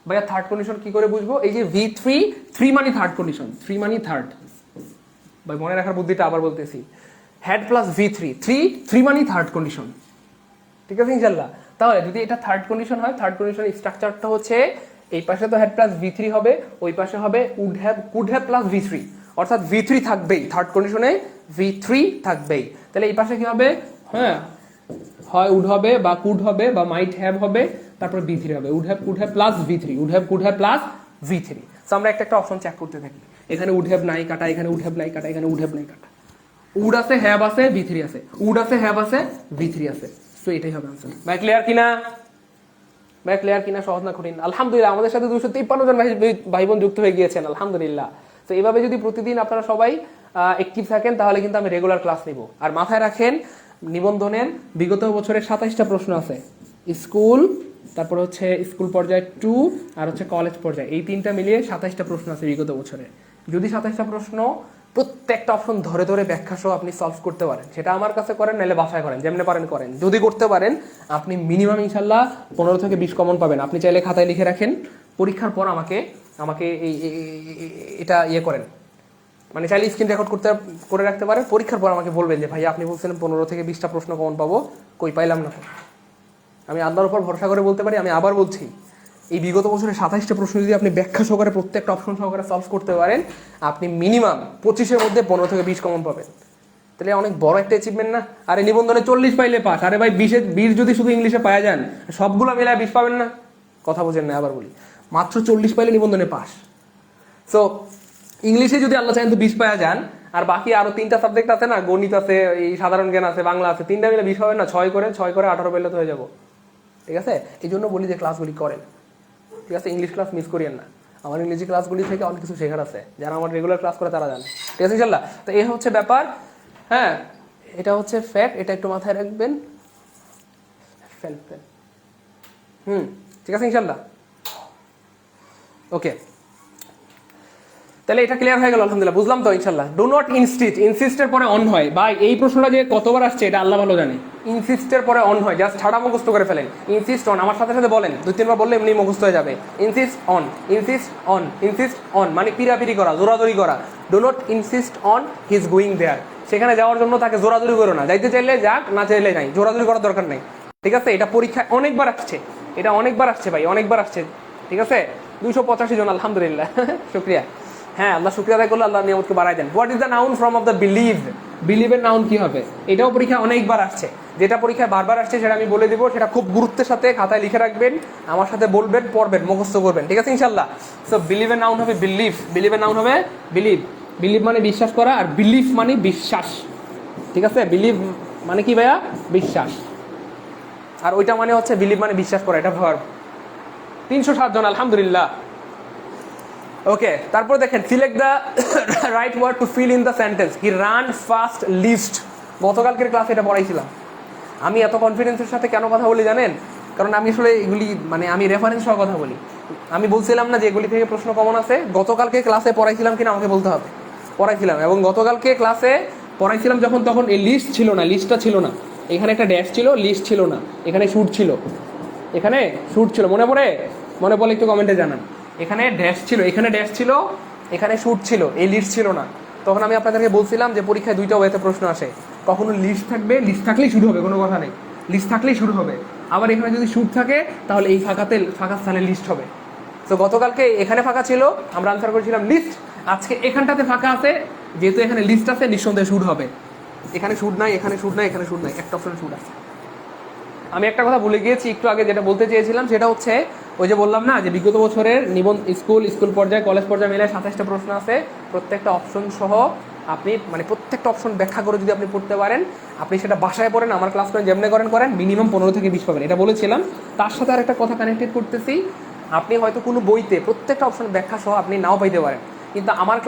ভাইয়া থার্ড কন্ডিশন কি করে বুঝবো? এই যে ভি3, 3 মানে থার্ড কন্ডিশন, 3 মানে থার্ড। ভাই মনে রাখার বুদ্ধিটা আবার বলতেছি, হেড প্লাস ভি3, 3 মানে থার্ড কন্ডিশন। ঠিক আছে ইনশাল্লাহ? তাহলে যদি এটা থার্ড কন্ডিশন হয়, থার্ড কন্ডিশন স্ট্রাকচারটা হচ্ছে এই পাশে তো হেড প্লাস ভি3 হবে, ওই পাশে হবে would have, could have plus ভি3, অর্থাৎ ভি3 থাকবেই থার্ড কন্ডিশনে, ভি3 থাকবেই। তাহলে এই পাশে কি হবে? হ্যাঁ, হয় উড হবে বা কুড হবে বা মাইট হ্যাভ হবে, তারপর ভি3 হবে। Would have, could have plus ভি3, would have, could have plus V3। So আমরা একটা অপশন চেক করতে থাকি, এখানে উড হ্যাভ নাই কাটা, এখানে উড হ্যাভ নাই কাটা, এখানে উড হ্যাভ নাই কাটা, উড আছে হ্যাভ আছে V3 আছে, উড আছে হ্যাভ আছে V3 আছে। সো এটাই হবে আনসার। ভাই ক্লিয়ার কিনা? ভাই ক্লিয়ার কিনা? সহজ না কঠিন? আলহামদুলিল্লাহ আমাদের সাথে 253 জন ভাই বোন যুক্ত হয়ে গিয়েছেন, আলহামদুলিল্লাহ। তো এইভাবে যদি প্রতিদিন আপনারা সবাই অ্যাক্টিভ থাকেন তাহলে কিন্তু আমি রেগুলার ক্লাস নিব। আর মাথায় রাখেন নিবন্ধনের বিগত বছরের 27টা প্রশ্ন আছে, স্কুল, তারপর হচ্ছে স্কুল পর্যায়ে 2 আর হচ্ছে কলেজ পর্যায়ে, এই তিনটা মিলিয়ে 27টা প্রশ্ন আছে বিগত বছরে। যদি 27টা প্রশ্ন প্রত্যেকটা অপশন ধরে ধরে ব্যাখ্যা সহ আপনি সলভ করতে পারেন, সেটা আমার কাছে করেন, নাহলে বাসায় করেন, যেমনি পারেন করেন, যদি করতে পারেন আপনি মিনিমাম ইনশাল্লাহ 15 থেকে 20 কমন পাবেন। আপনি চাইলে খাতায় লিখে রাখেন, পরীক্ষার পর আমাকে এটা করেন, মানে চাইলে স্ক্রিন রেকর্ড করে রাখতে পারেন, পরীক্ষার পর আমাকে বলবেন যে ভাই আপনি বলছিলেন 15 থেকে 20টা প্রশ্ন কমন পাবো, কই পাইলাম না। আমি আল্লাহর উপর ভরসা করে বলতে পারি, আমি আবার বলছি, এই বিগত বছরের 27টা প্রশ্ন যদি আপনি ব্যাখ্যা সহকারে প্রত্যেকটা অপশন সহকারে সলভ করতে পারেন, আপনি মিনিমাম 25-এর মধ্যে 15 থেকে 20 কমন পাবেন। তাহলে অনেক বড় একটা অ্যাচিভমেন্ট না? আর এই নিবন্ধনে 40 পাইলে পাস। আরে ভাই 20 যদি শুধু ইংলিশে পাওয়া যান, সবগুলো মিলায় 20 পাবেন না? কথা বোঝেন না, আবার বলি, মাত্র 40 পাইলে নিবন্ধনে পাস। সো ইংলিশে যদি আল্লাহ চান তো 20 পাওয়া যান, আর বাকি আরো 3টা সাবজেক্ট আছে না, গণিত আছে, এই সাধারণ জ্ঞান আছে, বাংলা আছে, 3টা মিলে 20 হবে না? 6 করে 18 পাইলে তো হয়ে যাবো। ঠিক আছে, এই জন্য বলি যে ক্লাসগুলি করেন, ঠিক আছে? ইংলিশ ক্লাস মিস করিয়েন না, আমার ইংরেজি ক্লাসগুলি থেকে অনেক কিছু শেখার আছে, যারা আমার রেগুলার ক্লাস করে তারা জানে। ঠিক আছে ইনশাল্লাহ? তো এই হচ্ছে ব্যাপার, হ্যাঁ, এটা হচ্ছে ফ্যাক্ট, এটা একটু মাথায় রাখবেন। ঠিক আছে ইনশাল্লাহ? ওকে, তাহলে এটা ক্লিয়ার হয়ে গেল, আলহামদুলিল্লাহ, বুঝলাম তো ইনশাল্লাহ। ডু নট ইনসিস্ট, ইনসিস্টের পরে অন হয়, বা এই প্রশ্নটা যে কতবার আসছে এটা আল্লাহ ভালো জানে। ইনসিস্টের পরে অন হয়, জাস্ট ছাড়া মুখস্থ করে ফেলেন। ইনসিস্ট অন, আমার সাথে সাথে বলেন, 2-3 বার বললে এমনি মুখস্থ হয়ে যাবে। Insist on, insist on, insist on, মানে পিরাপিরি করা, জোরাজোরি করা। Do not insist on he is going there, সেখানে যাওয়ার জন্য তাকে জোরাজোরি করো না, যাইতে চাইলে যাক, না চাইলে নাই, জোরাজোরি করার দরকার নেই। ঠিক আছে, এটা পরীক্ষায় অনেকবার আসছে, এটা অনেকবার আসছে ভাই, অনেকবার আসছে। ঠিক আছে, 285 জন, আলহামদুলিল্লাহ, শুক্রিয়া। হ্যাঁ, আল্লাহ শুকরিয়া আদায় করলে আল্লাহ নিয়ামতকে বাড়ায় দেন। What is the noun from of the believe? বিলিভের নাউন কি হবে? এটাও পরীক্ষা অনেকবার আসছে, যেটা পরীক্ষায় বারবার আসছে সেটা আমি বলে দিব, সেটা খুব গুরুত্বের সাথে খাতায় লিখে রাখবেন, আমার সাথে বলবেন, পড়বেন, মুখস্থ করবেন। ঠিক আছে ইনশাল্লাহ? সো বিলিভের নাউন হবে বিলিভ, বিলিভের নাউন হবে বিলিভ। বিলিভ মানে বিশ্বাস করা, আর বিলিভ মানে বিশ্বাস। ঠিক আছে, বিলিভ মানে কি ভাইয়া? বিশ্বাস। আর ওইটা মানে হচ্ছে বিলিভ মানে বিশ্বাস করা, এটা ভার্ব। 307 জন, আলহামদুলিল্লাহ। ওকে, তারপর দেখেন, select the right word to fill in the sentence. He run fast least. গতকালকের ক্লাসে এটা পড়াইছিলাম। আমি এত কনফিডেন্সের সাথে কেন কথা বলি জানেন? কারণ আমি আসলে এগুলি মানে আমি রেফারেন্স সহ কথা বলি। আমি বলছিলাম না যে এগুলি থেকে প্রশ্ন কমন আছে, গতকালকে ক্লাসে পড়াইছিলাম কিনা আমাকে বলতে হবে। পড়াইছিলাম, এবং গতকালকে ক্লাসে পড়াইছিলাম যখন, তখন এই লিস্ট ছিল না, লিস্টটা ছিল না, এখানে একটা ড্যাশ ছিল, লিস্ট ছিল না, এখানে শুট ছিল, এখানে শুট ছিল, মনে পড়ে? মনে পড়লে একটু কমেন্টে জানান। এখানে ড্যাশ ছিল, এখানে ড্যাশ ছিল, এখানে শুট ছিল, এই লিস্ট ছিল না। তখন আমি আপনাদেরকে বলছিলাম যে পরীক্ষায় 2টা ওয়েতে প্রশ্ন আসে, কখনো লিস্ট থাকবে, লিস্ট থাকলেই শুরু হবে, কোনো কথা নেই, লিস্ট থাকলেই শুরু হবে। আবার এখানে যদি শুট থাকে তাহলে এই ফাঁকা স্থানে লিস্ট হবে। তো গতকালকে এখানে ফাঁকা ছিল, আমরা আনসার করেছিলাম লিস্ট। আজকে এখানটাতে ফাঁকা আছে, যেহেতু এখানে লিস্ট আছে, নিঃসন্দেহে শুট হবে। এখানে শুট নাই, এখানে শুট নাই, এখানে শুট নাই, একটা অপশনে শুট আছে। আমি একটা কথা ভুলে গিয়েছি একটু আগে, যেটা বলতে চেয়েছিলাম, সেটা হচ্ছে ওই যে বললাম না যে বিগত বছরের স্কুল পর্যায়ে, কলেজ পর্যায়ে মিলে 27টা প্রশ্ন আছে, প্রত্যেকটা অপশন সহ আপনি মানে প্রত্যেকটা অপশন ব্যাখ্যা করে যদি আপনি পড়তে পারেন, আপনি সেটা বাসায় পড়েন, আমার ক্লাস করেন, যেমনি করেন, মিনিমাম 15 থেকে 20 পাবেন, এটা বলেছিলাম। তার সাথে আর একটা কথা কানেক্টেড করতেছি, আপনি হয়তো কোনো বইতে প্রত্যেকটা অপশন ব্যাখ্যা সহ আপনি নাও পাইতে পারেন, কিন্তু আমার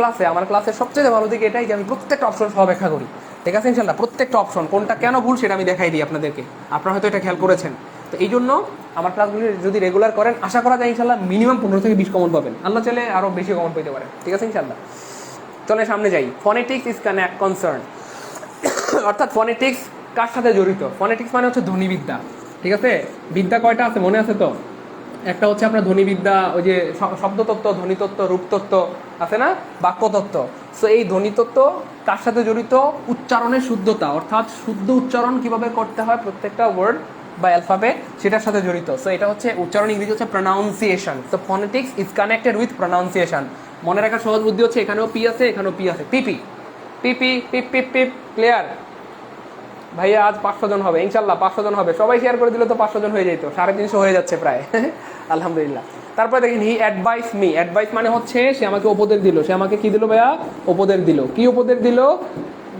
ক্লাসের সবচেয়ে ভালো দিক এটাই যে আমি প্রত্যেকটা অপশন সহ ব্যাখ্যা করি। ঠিক আছে ইনশাল্লাহ? প্রত্যেকটা অপশন কোনটা কেন ভুল সেটা আমি দেখাই দিই আপনাদেরকে, আপনারা হয়তো এটা খেয়াল করেছেন। তো এই জন্য আমার ক্লাসগুলি যদি রেগুলার করেন, আশা করা যায় ইনশাল্লাহ মিনিমাম 15 থেকে 20 কমন পাবেন, আল্লাহ চাইলে আরও বেশি কমন পেতে পারেন। ঠিক আছে ইনশাল্লাহ? চলে সামনে যাই। ফনেটিক্স ইজ কনসার্ন, অর্থাৎ ফনেটিক্স কার সাথে জড়িত? ফনেটিক্স মানে হচ্ছে ধ্বনিবিদ্যা। ঠিক আছে, বিদ্যা কয়টা আছে মনে আছে তো? একটা হচ্ছে আপনার ধ্বনিবিদ্যা, ওই যে শব্দতত্ত্ব, ধ্বনিতত্ত্ব, রূপতত্ত্ব আছে না, বাক্যতত্ত্ব। সো এই ধ্বনিতত্ত্ব কার সাথে জড়িত? উচ্চারণের শুদ্ধতা, অর্থাৎ শুদ্ধ উচ্চারণ কিভাবে করতে হয় প্রত্যেকটা ওয়ার্ড বা অ্যালফাবেট, সেটার সাথে জড়িত। সো এটা হচ্ছে উচ্চারণ, ইংরেজি হচ্ছে pronunciation. So phonetics is connected with pronunciation. মনে রাখার সহজ বুদ্ধি হচ্ছে, এখানেও পি আছে, এখানেও পি আছে, পিপি পিপি পিপ পিপ পিপ। ক্লিয়ার? ভাইয়া আজ 500 জন হবে ইনশাল্লাহ, 500 জন হবে। সবাই শেয়ার করে দিলে তো 500 জন হয়ে যেত, 350 হয়ে যাচ্ছে প্রায়। আলহামদুলিল্লাহ। তারপরে দেখেন হি অ্যাডভাইস মি, অ্যাডভাইস মানে হচ্ছে সে আমাকে উপদেশ দিল। সে আমাকে কি দিল ভাইয়া? উপদেশ দিল। কি উপদেশ দিল?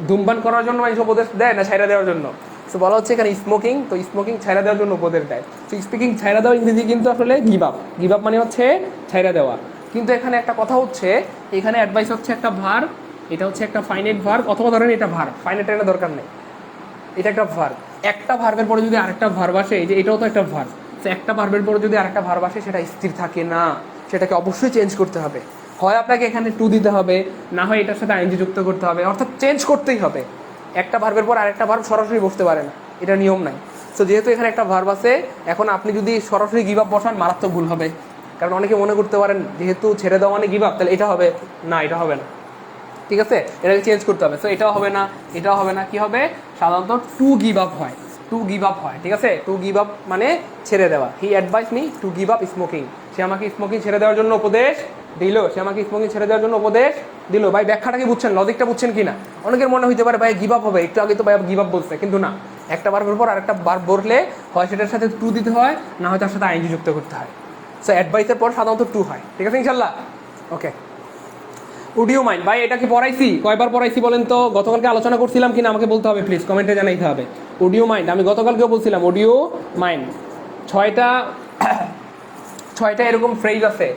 ধূমপান করার জন্য মানুষ উপদেশ দেয় না ছাইড়া দেওয়ার জন্য? তো বলা হচ্ছে এখানে স্মোকিং, তো স্মোকিং ছাইড়া দেওয়ার জন্য উপদেশ দেয়। তো স্পিকিং ছাইড়া দেওয়া ইংরেজি কিন্তু আসলে গিভ আপ। গিভ আপ মানে হচ্ছে ছাইড়া দেওয়া। কিন্তু এখানে একটা কথা হচ্ছে, এখানে অ্যাডভাইস হচ্ছে একটা ভার্ব, এটা হচ্ছে একটা ফাইনাইট ভার্ব, অথবা ধরেন এটা ভার্ব, ফাইনাইট এটা দরকার নেই, এটা একটা ভার্ব। একটা ভার্বের পরে যদি আরেকটা ভার্ব আসে, এই যে এটাও তো একটা ভার্ব, তো একটা ভার্বের পরে যদি আরেকটা ভার্ব আসে সেটা স্থির থাকে না, সেটাকে অবশ্যই চেঞ্জ করতে হবে। হয় আপনাকে এখানে টু দিতে হবে, না হয় এটার সাথে আইনজি যুক্ত করতে হবে, অর্থাৎ চেঞ্জ করতেই হবে। একটা ভার্বের পর আরেকটা ভার্ব সরাসরি বসতে পারে না, এটা নিয়ম নাই। তো যেহেতু এখানে একটা ভার্ব আছে, এখন আপনি যদি সরাসরি গিভ আপ বসান মারাত্মক ভুল হবে। কারণ অনেকে মনে করতে পারেন যেহেতু ছেড়ে দেওয়া মানে গিভ আপ, তাহলে এটা হবে না, এটা হবে না, ঠিক আছে, এটাকে চেঞ্জ করতে হবে। সো এটাও হবে না, এটাও হবে না, কি হবে? সাধারণত টু গিভ আপ হয়, টু গিভ আপ হয়, ঠিক আছে। টু গিভ আপ মানে ছেড়ে দেওয়া। He advise me to give up smoking, সে আমাকে স্মোকিং ছেড়ে দেওয়ার জন্য উপদেশ দিল, সে আমাকে স্মোকিং ছেড়ে দেওয়ার জন্য উপদেশ দিল। ভাই ব্যাখ্যাটা কি বুঝছেন, লজিকটা বুঝছেন কি না? অনেকের মনে হইতে পারে ভাই গিভ আপ হবে, একটু আগে তো ভাই গিভ আপ বলছে, কিন্তু না, একটা বারের পর আরেকটা বার বললে হয় সেটার সাথে টু দিতে হয়, না হয় তার সাথে আইনজি যুক্ত করতে হয়। সো অ্যাডভাইসের পর সাধারণত টু হয়, ঠিক আছে ইনশাল্লাহ। ওকে, উড ইউ মাইন্ড? ভাই এটা কি পড়াইছি? কয়বার পড়াইছি বলেন তো? গতকালকে আলোচনা করছিলাম কিনা আমাকে বলতে হবে, প্লিজ কমেন্টে জানাইতে হবে। উড ইউ মাইন্ড, আমি গতকালকেও বলছিলাম উড ইউ মাইন্ড। ছয়টা এরকম ফ্রেজ আছে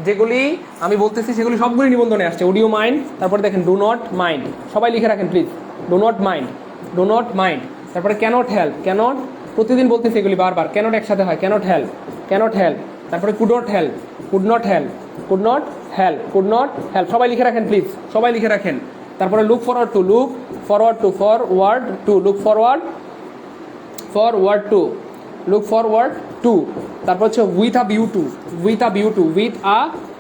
যেগুলি আমি বলতেছি, সেগুলি সবগুলি নিবন্ধনে আসছে। উড ইউ মাইন্ড, তারপরে দেখেন ডু নট মাইন্ড, সবাই লিখে রাখেন please. Do not mind, do not mind. তারপরে ক্যানট হেল্প, ক্যানট প্রতিদিন বলতেছি এগুলি বারবার, ক্যানট একসাথে হয়, ক্যানট হেল্প, ক্যানট হেল্প। তারপরে could not help, could not help, could not help, could not help, সবাই লিখে রাখেন প্লিজ, সবাই লিখে রাখেন। তারপরে look forward two, look forward two, forward to, look forward, forward to, look forward two. তারপর হচ্ছে with a view two, with a view two, with a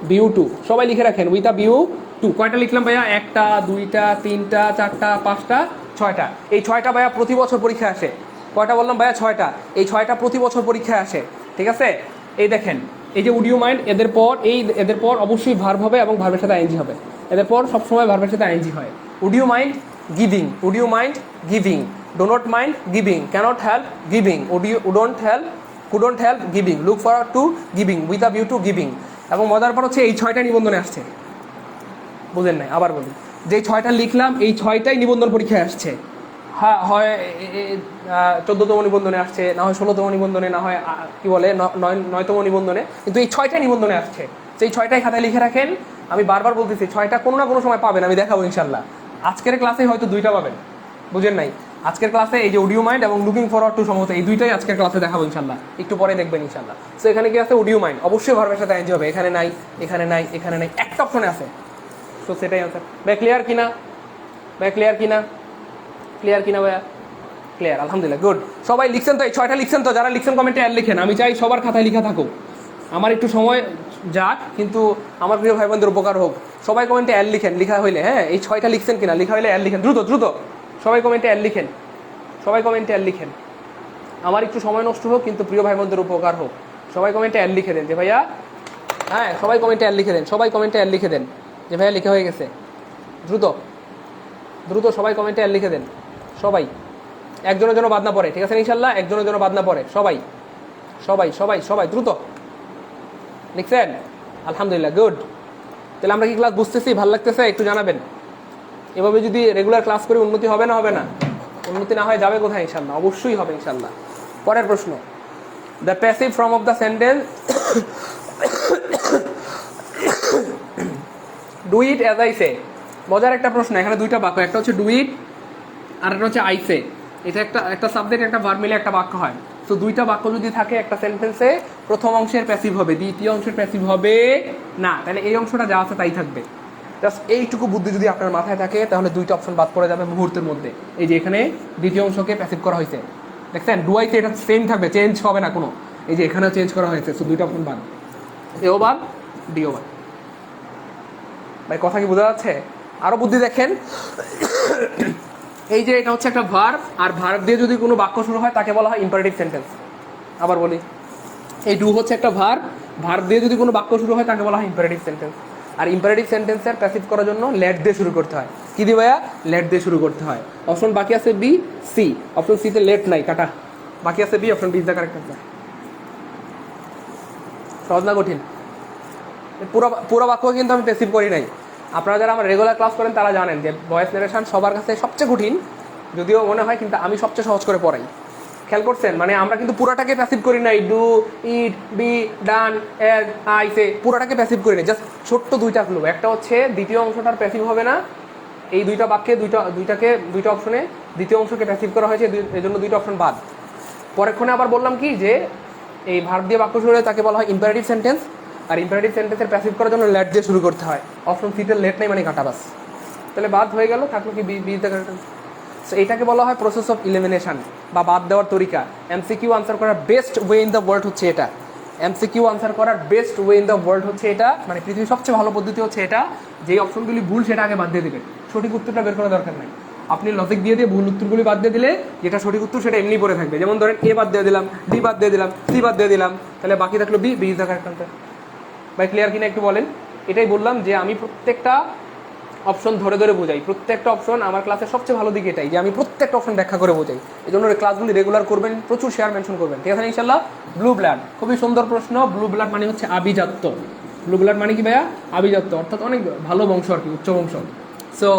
view two, সবাই লিখে রাখেন উইথ আ ভিউ টু। কয়টা লিখলাম ভাইয়া? একটা, দুইটা, তিনটা, চারটা, পাঁচটা, ছয়টা। এই ছয়টা ভাইয়া প্রতি বছর পরীক্ষায় আসে। কয়টা বললাম ভাইয়া? ছয়টা। এই ছয়টা প্রতি বছর পরীক্ষায় আসে, ঠিক আছে। এই দেখেন, এই যে উড ইউ মাইন্ড, এদের পর অবশ্যই ভার্ব হবে এবং ভার্বের সাথে আইএনজি হবে। এদের পর সবসময় ভার্বের সাথে আইএনজি হয়। Would you mind giving, would you mind giving, do not mind giving, can't help giving, wouldn't help, couldn't help giving, look forward to giving, with a view to giving. এবং মজার পর হচ্ছে এই ছয়টা নিবন্ধনে আসছে, বুঝেন নাই? আবার বলি, যে ছয়টা লিখলাম এই ছয়টাই নিবন্ধন পরীক্ষায় আসছে। হ্যাঁ, হয় 14তম নিবন্ধনে আসছে, না হয় 16তম নিবন্ধনে, না হয় কি বলে 9তম নিবন্ধনে, কিন্তু এই ছয়টাই নিবন্ধনে আসছে। সেই ছয়টাই খাতায় লিখে রাখেন। আমি বারবার বলতেছি ছয়টা কোনো না কোনো সময় পাবেন, আমি দেখাবো ইনশাল্লাহ। আজকের ক্লাসে হয়তো দুইটা পাবেন, বুঝেন নাই? আজকের ক্লাসে এই যে উড ইউ মাইন্ড এবং লুকিং ফরওয়ার্ড টু সম্ভবত এই দুইটাই আজকের ক্লাসে দেখাবো ইনশাল্লাহ, একটু পরে দেখবেন ইনশাল্লাহ। সো এখানে কি আছে? উড ইউ মাইন্ড অবশ্যই ভার্বের সাথে আইএনজি হবে, এখানে নাই, এখানে নাই, এখানে নাই, একটা অপশনে আছে। সো সেটাই আনসার। ভাই ক্লিয়ার কিনা? ভাই ক্লিয়ার কিনা? ক্লিয়ার কিনা ভাইয়া? ক্লিয়ার, আলহামদুলিল্লাহ, গুড। সবাই লিখছেন তো? এই ছয়টা লিখছেন তো? যারা লিখছেন কমেন্টে অ্যাড লিখেন, আমি চাই সবার খাতায় লিখা থাকুক। আমার একটু সময় যাক, কিন্তু আমার প্রিয় ভাই বোনদের উপকার হোক। সবাই কমেন্টে অ্যাড লিখেন, লিখা হইলে। হ্যাঁ, এই ছয়টা লিখছেন কিনা? লিখা হইলে অ্যাড লিখেন, দ্রুত দ্রুত সবাই কমেন্টে অ্যাড লিখেন, সবাই কমেন্টে অ্যাড লিখেন। আমার একটু সময় নষ্ট হোক, কিন্তু প্রিয় ভাই বোনদের উপকার হোক। সবাই কমেন্টে অ্যাড লিখে দেন যে ভাইয়া, হ্যাঁ সবাই কমেন্টে অ্যাড লিখে দেন, সবাই কমেন্টে অ্যাড লিখে দেন যে ভাইয়া লিখা হয়ে গেছে। দ্রুত দ্রুত সবাই কমেন্টে অ্যাড লিখে দেন, সবাই, একজনের জন্য বাদ না পড়ে, ঠিক আছে ইনশাল্লাহ? একজনের জন্য বাদ না পড়ে, সবাই সবাই সবাই সবাই দ্রুত লিখছেন? আলহামদুলিল্লাহ, গুড। তাহলে আমরা কি ক্লাস বুঝতেছি? ভালো লাগতেছে? একটু জানাবেন। এভাবে যদি রেগুলার ক্লাস করি উন্নতি হবে না? হবে না? উন্নতি না হয় যাবে কোথায়? ইনশাল্লাহ অবশ্যই হবে ইনশাল্লাহ। পরের প্রশ্ন, the passive form of the sentence do it as I say. মজার একটা প্রশ্ন। এখানে দুইটা বাক্য, একটা হচ্ছে ডু ইট আর একটা হচ্ছে আই সে। এটা একটা সাবজেক্ট একটা ভার্ব মিলে একটা বাক্য হয়। তো দুইটা বাক্য যদি থাকে একটা সেন্টেন্সে, প্রথম অংশের প্যাসিভ হবে, দ্বিতীয় অংশের প্যাসিভ হবে না, তাহলে এই অংশটা যা আছে তাই থাকবে। জাস্ট এইটুকু বুদ্ধি যদি আপনার মাথায় থাকে তাহলে দুইটা অপশন বাদ পড়ে যাবে মুহূর্তের মধ্যে। এই যে এখানে দ্বিতীয় অংশকে প্যাসিভ করা হয়েছে, দেখছেন? ডু আই সে, এটা সেম থাকবে, চেঞ্জ হবে না কোনো। এই যে এখানেও চেঞ্জ করা হয়েছে, তো দুইটা অপশন বাদ, এও বাদ, ডিও বাদ। ভাই কথা কি বোঝা যাচ্ছে? আরো বুদ্ধি দেখেন। এই যে এটা হচ্ছে একটা ভার্ব, আর ভার্ব দিয়ে যদি কোনো বাক্য শুরু হয় তাকে বলা হয় ইম্পারেটিভ সেন্টেন্স। আবার বলি, এই ডু হচ্ছে একটা ভার্ব, ভার্ব দিয়ে যদি কোনো বাক্য শুরু হয় তাকে বলা হয় ইম্পারেটিভ সেন্টেন্স। আর ইম্পারেটিভ সেন্টেন্সের প্যাসিভ করার জন্য লেট দিয়ে শুরু করতে হয়। কি দিয়ে ভাইয়া? লেট দিয়ে শুরু করতে হয়। অপশন বাকি আছে বি, সি। অপশন সিতে লেট নাই, কাটা। বাকি আছে B, option B is the correct answer. সহজ না কঠিন? পুরো বাক্য কিন্তু আমি প্যাসিভ করি নাই। আপনারা যারা আমার রেগুলার ক্লাস করেন তারা জানেন যে ভয়েস নারেশন সবার কাছে সবচেয়ে কঠিন, যদিও মনে হয়, কিন্তু আমি সবচেয়ে সহজ করে পড়াই। খেয়াল করছেন? মানে আমরা কিন্তু পুরাটাকে প্যাসিভ করি নাই, ডু, ইট, বি, ডান, এর, আই, সে, পুরাটাকে প্যাসিভ করি নাই। জাস্ট ছোট্ট দুইটা ক্লু। একটা হচ্ছে দ্বিতীয় অংশটার প্যাসিভ হবে না, এই দুইটা বাক্যে দুইটা অপশনে দ্বিতীয় অংশকে প্যাসিভ করা হয়েছে, এই জন্য দুইটা অপশন বাদ। পরেক্ষণে আবার বললাম কি যে এই ভার্ব দিয়ে বাক্য শুরু হয় তাকে বলা হয় ইম্পারেটিভ সেন্টেন্স, আর ইম্পারেটিভ সেন্টেন্সের প্যাসিভ করার জন্য লেট দিয়ে শুরু করতে হয়। অপশন সিতে লেট নাই মানে কাটা, বাস। তাহলে বাদ হয়ে গেল, থাকলো কি বি। সো এটাকে বলা হয় প্রসেস অফ ইলিমিনেশন বা বাদ দেওয়ার তরিকা। এমসিকিউ আনসার করার best way in the world হচ্ছে এটা। এমসিকিউ আনসার করার best way in the world হচ্ছে এটা, মানে পৃথিবীর সবচেয়ে ভালো পদ্ধতি হচ্ছে এটা। যেই অপশনগুলি ভুল সেটা আগে বাদ দিয়ে দেবেন, সঠিক উত্তরটা বের করার দরকার নাই। আপনি লজিক দিয়ে ভুল উত্তরগুলি বাদ দিয়ে দিলে যেটা সঠিক উত্তর সেটা এমনি পড়ে থাকবে। যেমন ধরেন এ বাদ দিয়ে দিলাম, ডি বাদ দিয়ে দিলাম, সি বাদ দিয়ে দিলাম, তাহলে বাকি থাকলো B. B is the correct answer. ভাই ক্লিয়ার কিনা একটু বলেন? এটাই বললাম যে আমি প্রত্যেকটা অপশন ধরে ধরে বোঝাই। প্রত্যেকটা অপশন আমার ক্লাসের সবচেয়ে ভালো দিক এটাই যে আমি প্রত্যেকটা অপশন ব্যাখ্যা করে বোঝাই। এই জন্য ক্লাসগুলি রেগুলার করবেন, প্রচুর শেয়ার মেনশন করবেন, ঠিক আছে ইনশাল্লাহ। ব্লু ব্লাড, খুবই সুন্দর প্রশ্ন। ব্লু ব্লাড মানে হচ্ছে আভিজাত্য। ব্লু ব্লাড মানে কি ভাইয়া? আভিজাত্য, অর্থাৎ অনেক ভালো বংশ আর কি, উচ্চ বংশ। সো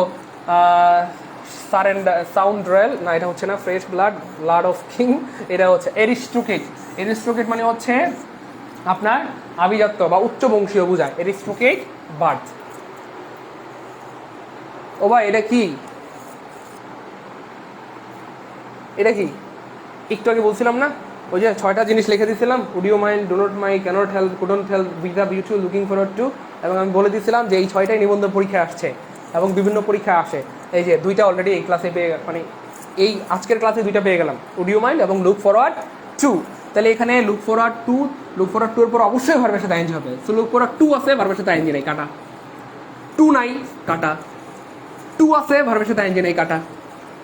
সাউন্ড রয়্যাল না, এটা হচ্ছে না। Fresh blood, blood of king, এটা হচ্ছে এরিস্টোক্রেট। এরিস্টোক্রেট মানে হচ্ছে আপনার আভিজাত্য বা উচ্চ বংশীয় বোঝায়, এরিস্টোক্রেট বার্থ। ও ভাই এটা কি? এটা কি একটু আগে বলছিলাম না, ওই যে 6টা জিনিস লিখে দিয়েছিলাম, would you mind, do not mind, can't help, couldn't help, with the beautiful, looking forward to. এবং আমি বলে দিয়েছিলাম যে এই 6টাই নিবন্ধন পরীক্ষা আসছে এবং বিভিন্ন পরীক্ষা আসে। এই যে 2টা অলরেডি এই ক্লাসে পেয়ে, মানে এই আজকের ক্লাসে 2টা পেয়ে গেলাম, উড ইউ মাইন্ড এবং লুক ফরওয়ার্ড টু। তাহলে এখানে লুক ফরওয়ার্ড টু এর পর অবশ্যই ভার্বের সাথে আইএনজি হবে। সো লুক ফরওয়ার্ড টু আছে, ভার্বের সাথে আইএনজি নাই, কাটা। টু নাই, কাটা। টু আছে, ভার্বের সাথে আইএনজি নাই, কাটা।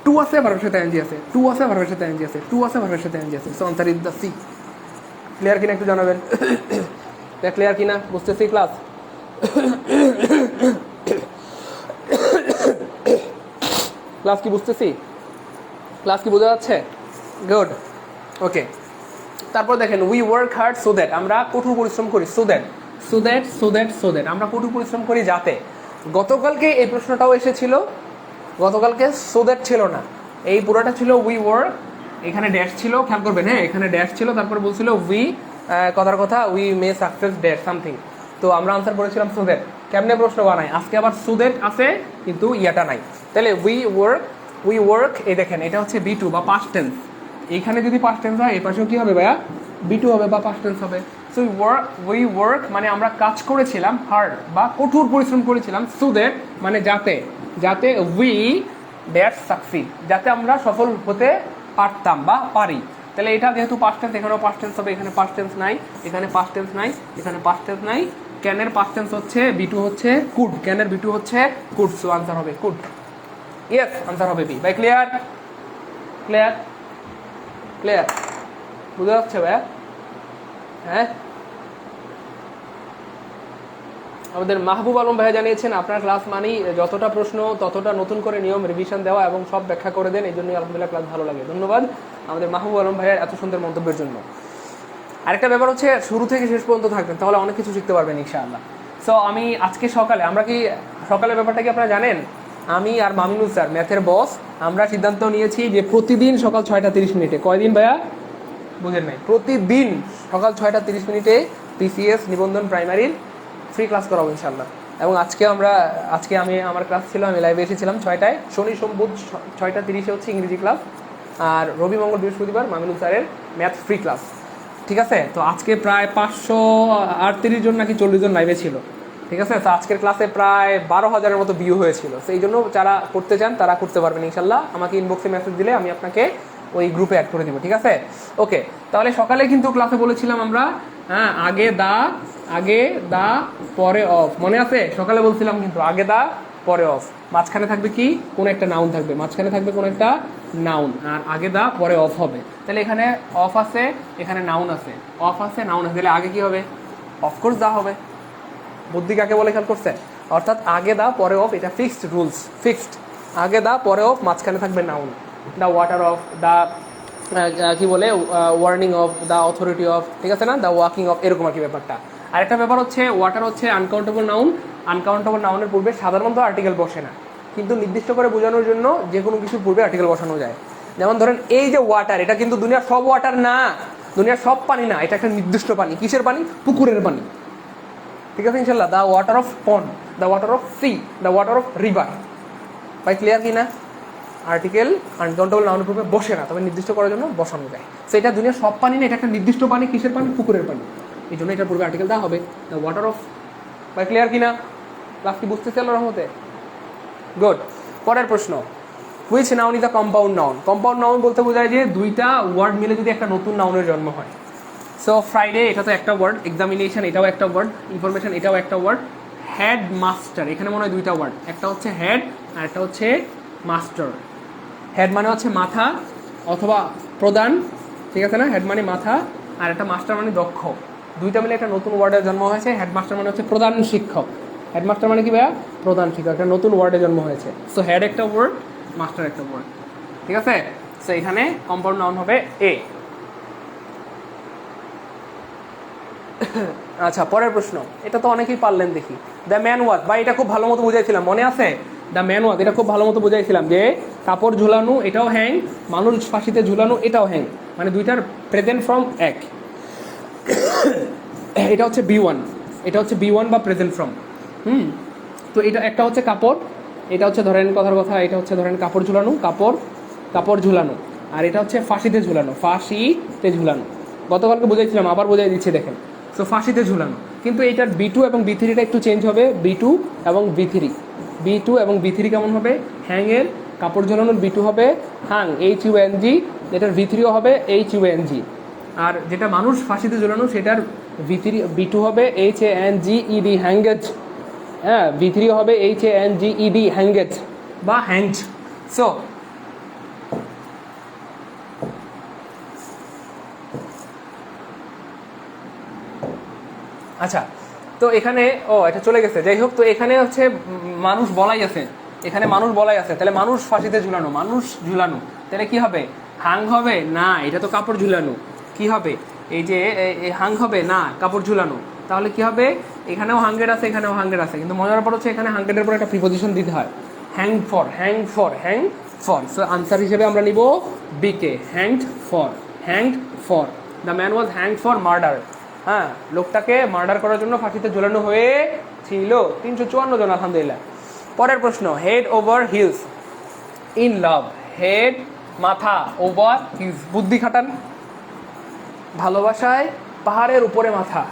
টু আছে, ভার্বের সাথে আইএনজি আছে। টু আছে, ভার্বের সাথে আইএনজি আছে। টু আছে, ভার্বের সাথে আইএনজি আছে। So answer is the sea. Clear কিনা একটু জানাবেন? ক্লিয়ার কিনা? বুঝতেছি ক্লাস? ক্লাস কি বুঝতেছি? ক্লাস কি বোঝা যাচ্ছে? গুড, ওকে। তারপর দেখেন, we work hard so that, আমরা কঠোর পরিশ্রম করি। সো দ্যাট আমরা কঠোর পরিশ্রম করি যাতে। গতকালকে এই প্রশ্নটাও এসেছিল, গতকালকে সো দ্যাট ছিল না, এই পুরোটা ছিল উই ওয়ার্ক, এখানে ড্যাশ ছিল, খেয়াল করবেন। হ্যাঁ, এখানে ড্যাশ ছিল, তারপর বলছিল উই, কথার কথা, we may success dash something. তো আমরা আনসার করেছিলাম সো দ্যাট। কেমনে প্রশ্ন বানাই? আজকে আবার সো দ্যাট আছে কিন্তু ইয়াটা নাই। তাহলে উই ওয়ার্ক, এই দেখেন এটা হচ্ছে বি টু বা পাস্ট টেন্স। এইখানে যদি পাস্ট টেন্স হয়, এই পাশেও কি হবে ভাইয়া? বি টু হবে বা পাস্ট টেন্স হবে। সো উই ওয়ার্ক মানে আমরা কাজ করেছিলাম, হার্ড বা কঠোর পরিশ্রম করেছিলাম। সো দ্যাট মানে যাতে উই ড্যাশ সাকসিড, যাতে আমরা সফল হতে পারতাম বা পারি। তাহলে এটা যেহেতু পাস্ট টেন্স, এখানেও পাস্ট টেন্স হবে। এখানে পাস্ট টেন্স নাই, এখানে পাস্ট টেন্স নাই, এখানে পাস্ট টেন্স নাই। ক্যানের পাস্ট টেন্স হচ্ছে বি টু হচ্ছে কুড, ক্যানের বি টু হচ্ছে কুড। সো আনসার হবে কুড। ইয়েস, আনসার হবে বি। ভাই ক্লিয়ার? ক্লিয়ার ক্লিয়ার বুঝা যাচ্ছে ভাইয়া? হ্যাঁ, আমাদের মাহবুব আলম ভাইয়া জানিয়েছেন আপনার ক্লাস মানেই যতটা প্রশ্ন ততটা নতুন করে নিয়ম রিভিশন দেওয়া এবং সব ব্যাখ্যা করে দেন, এই জন্যই আলহামদুলিল্লাহ ক্লাস ভালো লাগে। ধন্যবাদ আমাদের মাহবুব আলম ভাইয়ের এত সুন্দর মন্তব্যের জন্য। আরেকটা ব্যাপার হচ্ছে, শুরু থেকে শেষ পর্যন্ত থাকবেন, তাহলে অনেক কিছু শিখতে পারবেন ইনশাআল্লাহ। সো আমি আজকে সকালে, আমরা কি সকালের ব্যাপারটা কি আপনারা জানেন? আমি আর মামিনুল স্যার, ম্যাথের বস, আমরা সিদ্ধান্ত নিয়েছি যে প্রতিদিন সকাল 6টা 30 মিনিটে, কয়দিন ভাইয়া বুঝেন নাই, প্রতিদিন সকাল 6টা 30 মিনিটে পিসিএস নিবন্ধন প্রাইমারির ফ্রি ক্লাস করাবো ইনশাআল্লাহ। এবং আজকে আমার ক্লাস ছিল, আমি লাইভে এসেছিলাম 6টায়। শনি সোম বুধ 6টা 30-এ হচ্ছে ইংরেজি ক্লাস, আর রবি মঙ্গল বৃহস্পতিবার মামিনুল স্যারের ম্যাথ ফ্রি ক্লাস, ঠিক আছে? তো আজকে প্রায় 538 জন নাকি 40 জন লাইভে ছিল, ঠিক আছে? তো আজকের ক্লাসে প্রায় 12,000-এর মতো ভিউ হয়েছিল। তো এই জন্য যারা করতে চান তারা করতে পারবেন ইনশাল্লাহ। আমাকে ইনবক্সে মেসেজ দিলে আমি আপনাকে ওই গ্রুপে অ্যাড করে দিব, ঠিক আছে? ওকে, তাহলে সকালে কিন্তু ক্লাসে বলেছিলাম আমরা, হ্যাঁ, আগে দা পরে অফ, মনে আছে? সকালে বলছিলাম কিন্তু আগে দা পরে অফ, মাঝখানে থাকবে কি? কোন একটা নাউন থাকবে, মাঝখানে থাকবে কোন একটা নাউন, আর আগে দা পরে অফ হবে। তাহলে এখানে অফ আছে, এখানে নাউন আছে, অফ আছে, নাউন আছে, তাহলে আগে কি হবে? অফকোর্স দা হবে। বুদ্ধি কাকে বলে খেয়াল করছে? অর্থাৎ আগে দা পরে অফ, এটা ফিক্সড রুলস, ফিক্সড। আগে দা পরে অফ, মাঝখানে থাকবে noun. The water of, the কি বলে warning of, the authority of, ঠিক আছে না, দ্য ওয়াকিং অফ, এরকম আর কি ব্যাপারটা। আরেকটা ব্যাপার হচ্ছে ওয়াটার হচ্ছে আনকাউন্টেবল নাউন। আনকাউন্টেবল নাউনের পূর্বে সাধারণত আর্টিকেল বসে না, কিন্তু নির্দিষ্ট করে বোঝানোর জন্য যে কোনো কিছুর পূর্বে আর্টিকেল বসানো যায়। যেমন ধরেন এই যে ওয়াটার, এটা কিন্তু দুনিয়ার সব ওয়াটার না, দুনিয়ার সব পানি না, এটা একটা নির্দিষ্ট পানি। কিসের পানি? পুকুরের পানি, ঠিক আছে ইনশাল্লাহ। The water of pond, the water of sea, the water of river. ভাই ক্লিয়ার কি না? আর্টিকেল আনকাউন্টেবল নাউনের পূর্বে বসে না, তবে নির্দিষ্ট করার জন্য বসানো যায়। সো এটা দুনিয়ার সব পানি না, এটা একটা নির্দিষ্ট পানি। কিসের পানি? পুকুরের পানি। এই জন্য এটার পূর্বে আর্টিকেল দেওয়া হবে, দ্য ওয়াটার অফ। ভাই ক্লিয়ার কি না? ক্লাস কি বুঝতেছে আল্লাহর রহমতে? গুড। পরের প্রশ্ন, which noun is a compound noun? Compound noun বলতে বোঝায় যে দুইটা ওয়ার্ড মিলে যদি একটা নতুন নাউনের জন্ম হয়। সো ফ্রাইডে এটা তো একটা ওয়ার্ড, এক্সামিনেশন এটাও একটা ওয়ার্ড, ইনফরমেশন এটাও একটা ওয়ার্ড, হেড মাস্টার এখানে মনে হয় দুইটা ওয়ার্ড, একটা হচ্ছে হেড আর একটা হচ্ছে মাস্টার। হেড মানে হচ্ছে মাথা অথবা প্রধান, ঠিক আছে না, হেড মানে মাথা, আর একটা মাস্টার মানে দক্ষ। দুইটা মিলে একটা নতুন ওয়ার্ডের জন্ম হয়েছে। হেডমাস্টার মানে হচ্ছে প্রধান শিক্ষক, হেডমাস্টার মানে কি ভাইয়া? প্রধান শিক্ষক, একটা নতুন ওয়ার্ডের জন্ম হয়েছে। সো হেড একটা ওয়ার্ড, মাস্টার একটা ওয়ার্ড, ঠিক আছে। সো এখানে কম্পাউন্ড নাউন হবে এ। আচ্ছা পরের প্রশ্ন, এটা তো অনেকেই পারলেন দেখি। দ্য ম্যান ওয়াজ, বা এটা খুব ভালো মতো বুঝাইছিলাম, মনে আছে? দ্য ম্যান ওয়াজ এটা খুব ভালো মতো বুঝাইছিলাম যে কাপড় ঝুলানো এটাও হ্যাং, মানুষ ফাঁসিতে ঝুলানো এটাও হ্যাং, মানে দুইটার প্রেজেন্ট ফর্ম এক। এটা হচ্ছে বি1, এটা হচ্ছে বি1 বা প্রেজেন্ট ফর্ম। তো এটা একটা হচ্ছে কাপড়, এটা হচ্ছে ধরেন কথার কথা, এটা হচ্ছে ধরেন কাপড় ঝুলানো, কাপড় কাপড় ঝুলানো, আর এটা হচ্ছে ফাঁসিতে ঝুলানো, ফাঁসিতে ঝুলানো। গতকালকে বুঝাইছিলাম, আবার বুঝাই দিচ্ছি দেখেন। সো ফাঁসিতে ঝুলানো, কিন্তু এটার বি2 এবং বি3টা একটু চেঞ্জ হবে। বি2 এবং বি3, বি2 এবং বি3 কেমন হবে? হ্যাংয়ের, কাপড় ঝুলানোর বি2 হবে হাং, HUNG, এটার বি3ও হবে HUNG। আর যেটা মানুষ ফাঁসিতে ঝুলানো সেটার বি2 হবে HANGED, হ্যাঙ্গেজ। হ্যাঁ, বি3 হবে HANGED, হ্যাঙ্গেজ বা হ্যাংড। সো আচ্ছা, তো এখানে এটা চলে গেছে, যাই হোক। তো এখানে হচ্ছে মানুষ বলাই আছে, এখানে মানুষ বলাই আছে, তাহলে মানুষ ফাঁসিতে ঝুলানো, মানুষ ঝুলানো, তাহলে কি হবে? হাং হবে না, এটা তো কাপড় ঝুলানো। কি হবে? এই যে হাং হবে না, কাপড় ঝুলানো। তাহলে কি হবে? এখানেও হাঙ্গেড আছে, এখানেও হাঙ্গেড আছে, কিন্তু মজার ব্যাপার হচ্ছে এখানে হাঙ্গেডের পর একটা প্রিপোজিশন দিতে হয়, hang for, hang for, hang for. So answer হিসেবে আমরা নিব বিকে, hanged for, hanged for. The man was hanged for murder. হ্যাঁ, লোকটাকে মার্ডার করার জন্য ফাঁসিতে ঝুলানো হয়েছিল। 354 জন, আলহামদুলিল্লাহ। পরের প্রশ্ন, head over hills in love. Head মাথা, ওভার হিলস বুদ্ধি খাটান, ভালোবাসায় পাহাড়ের উপরে মাথা,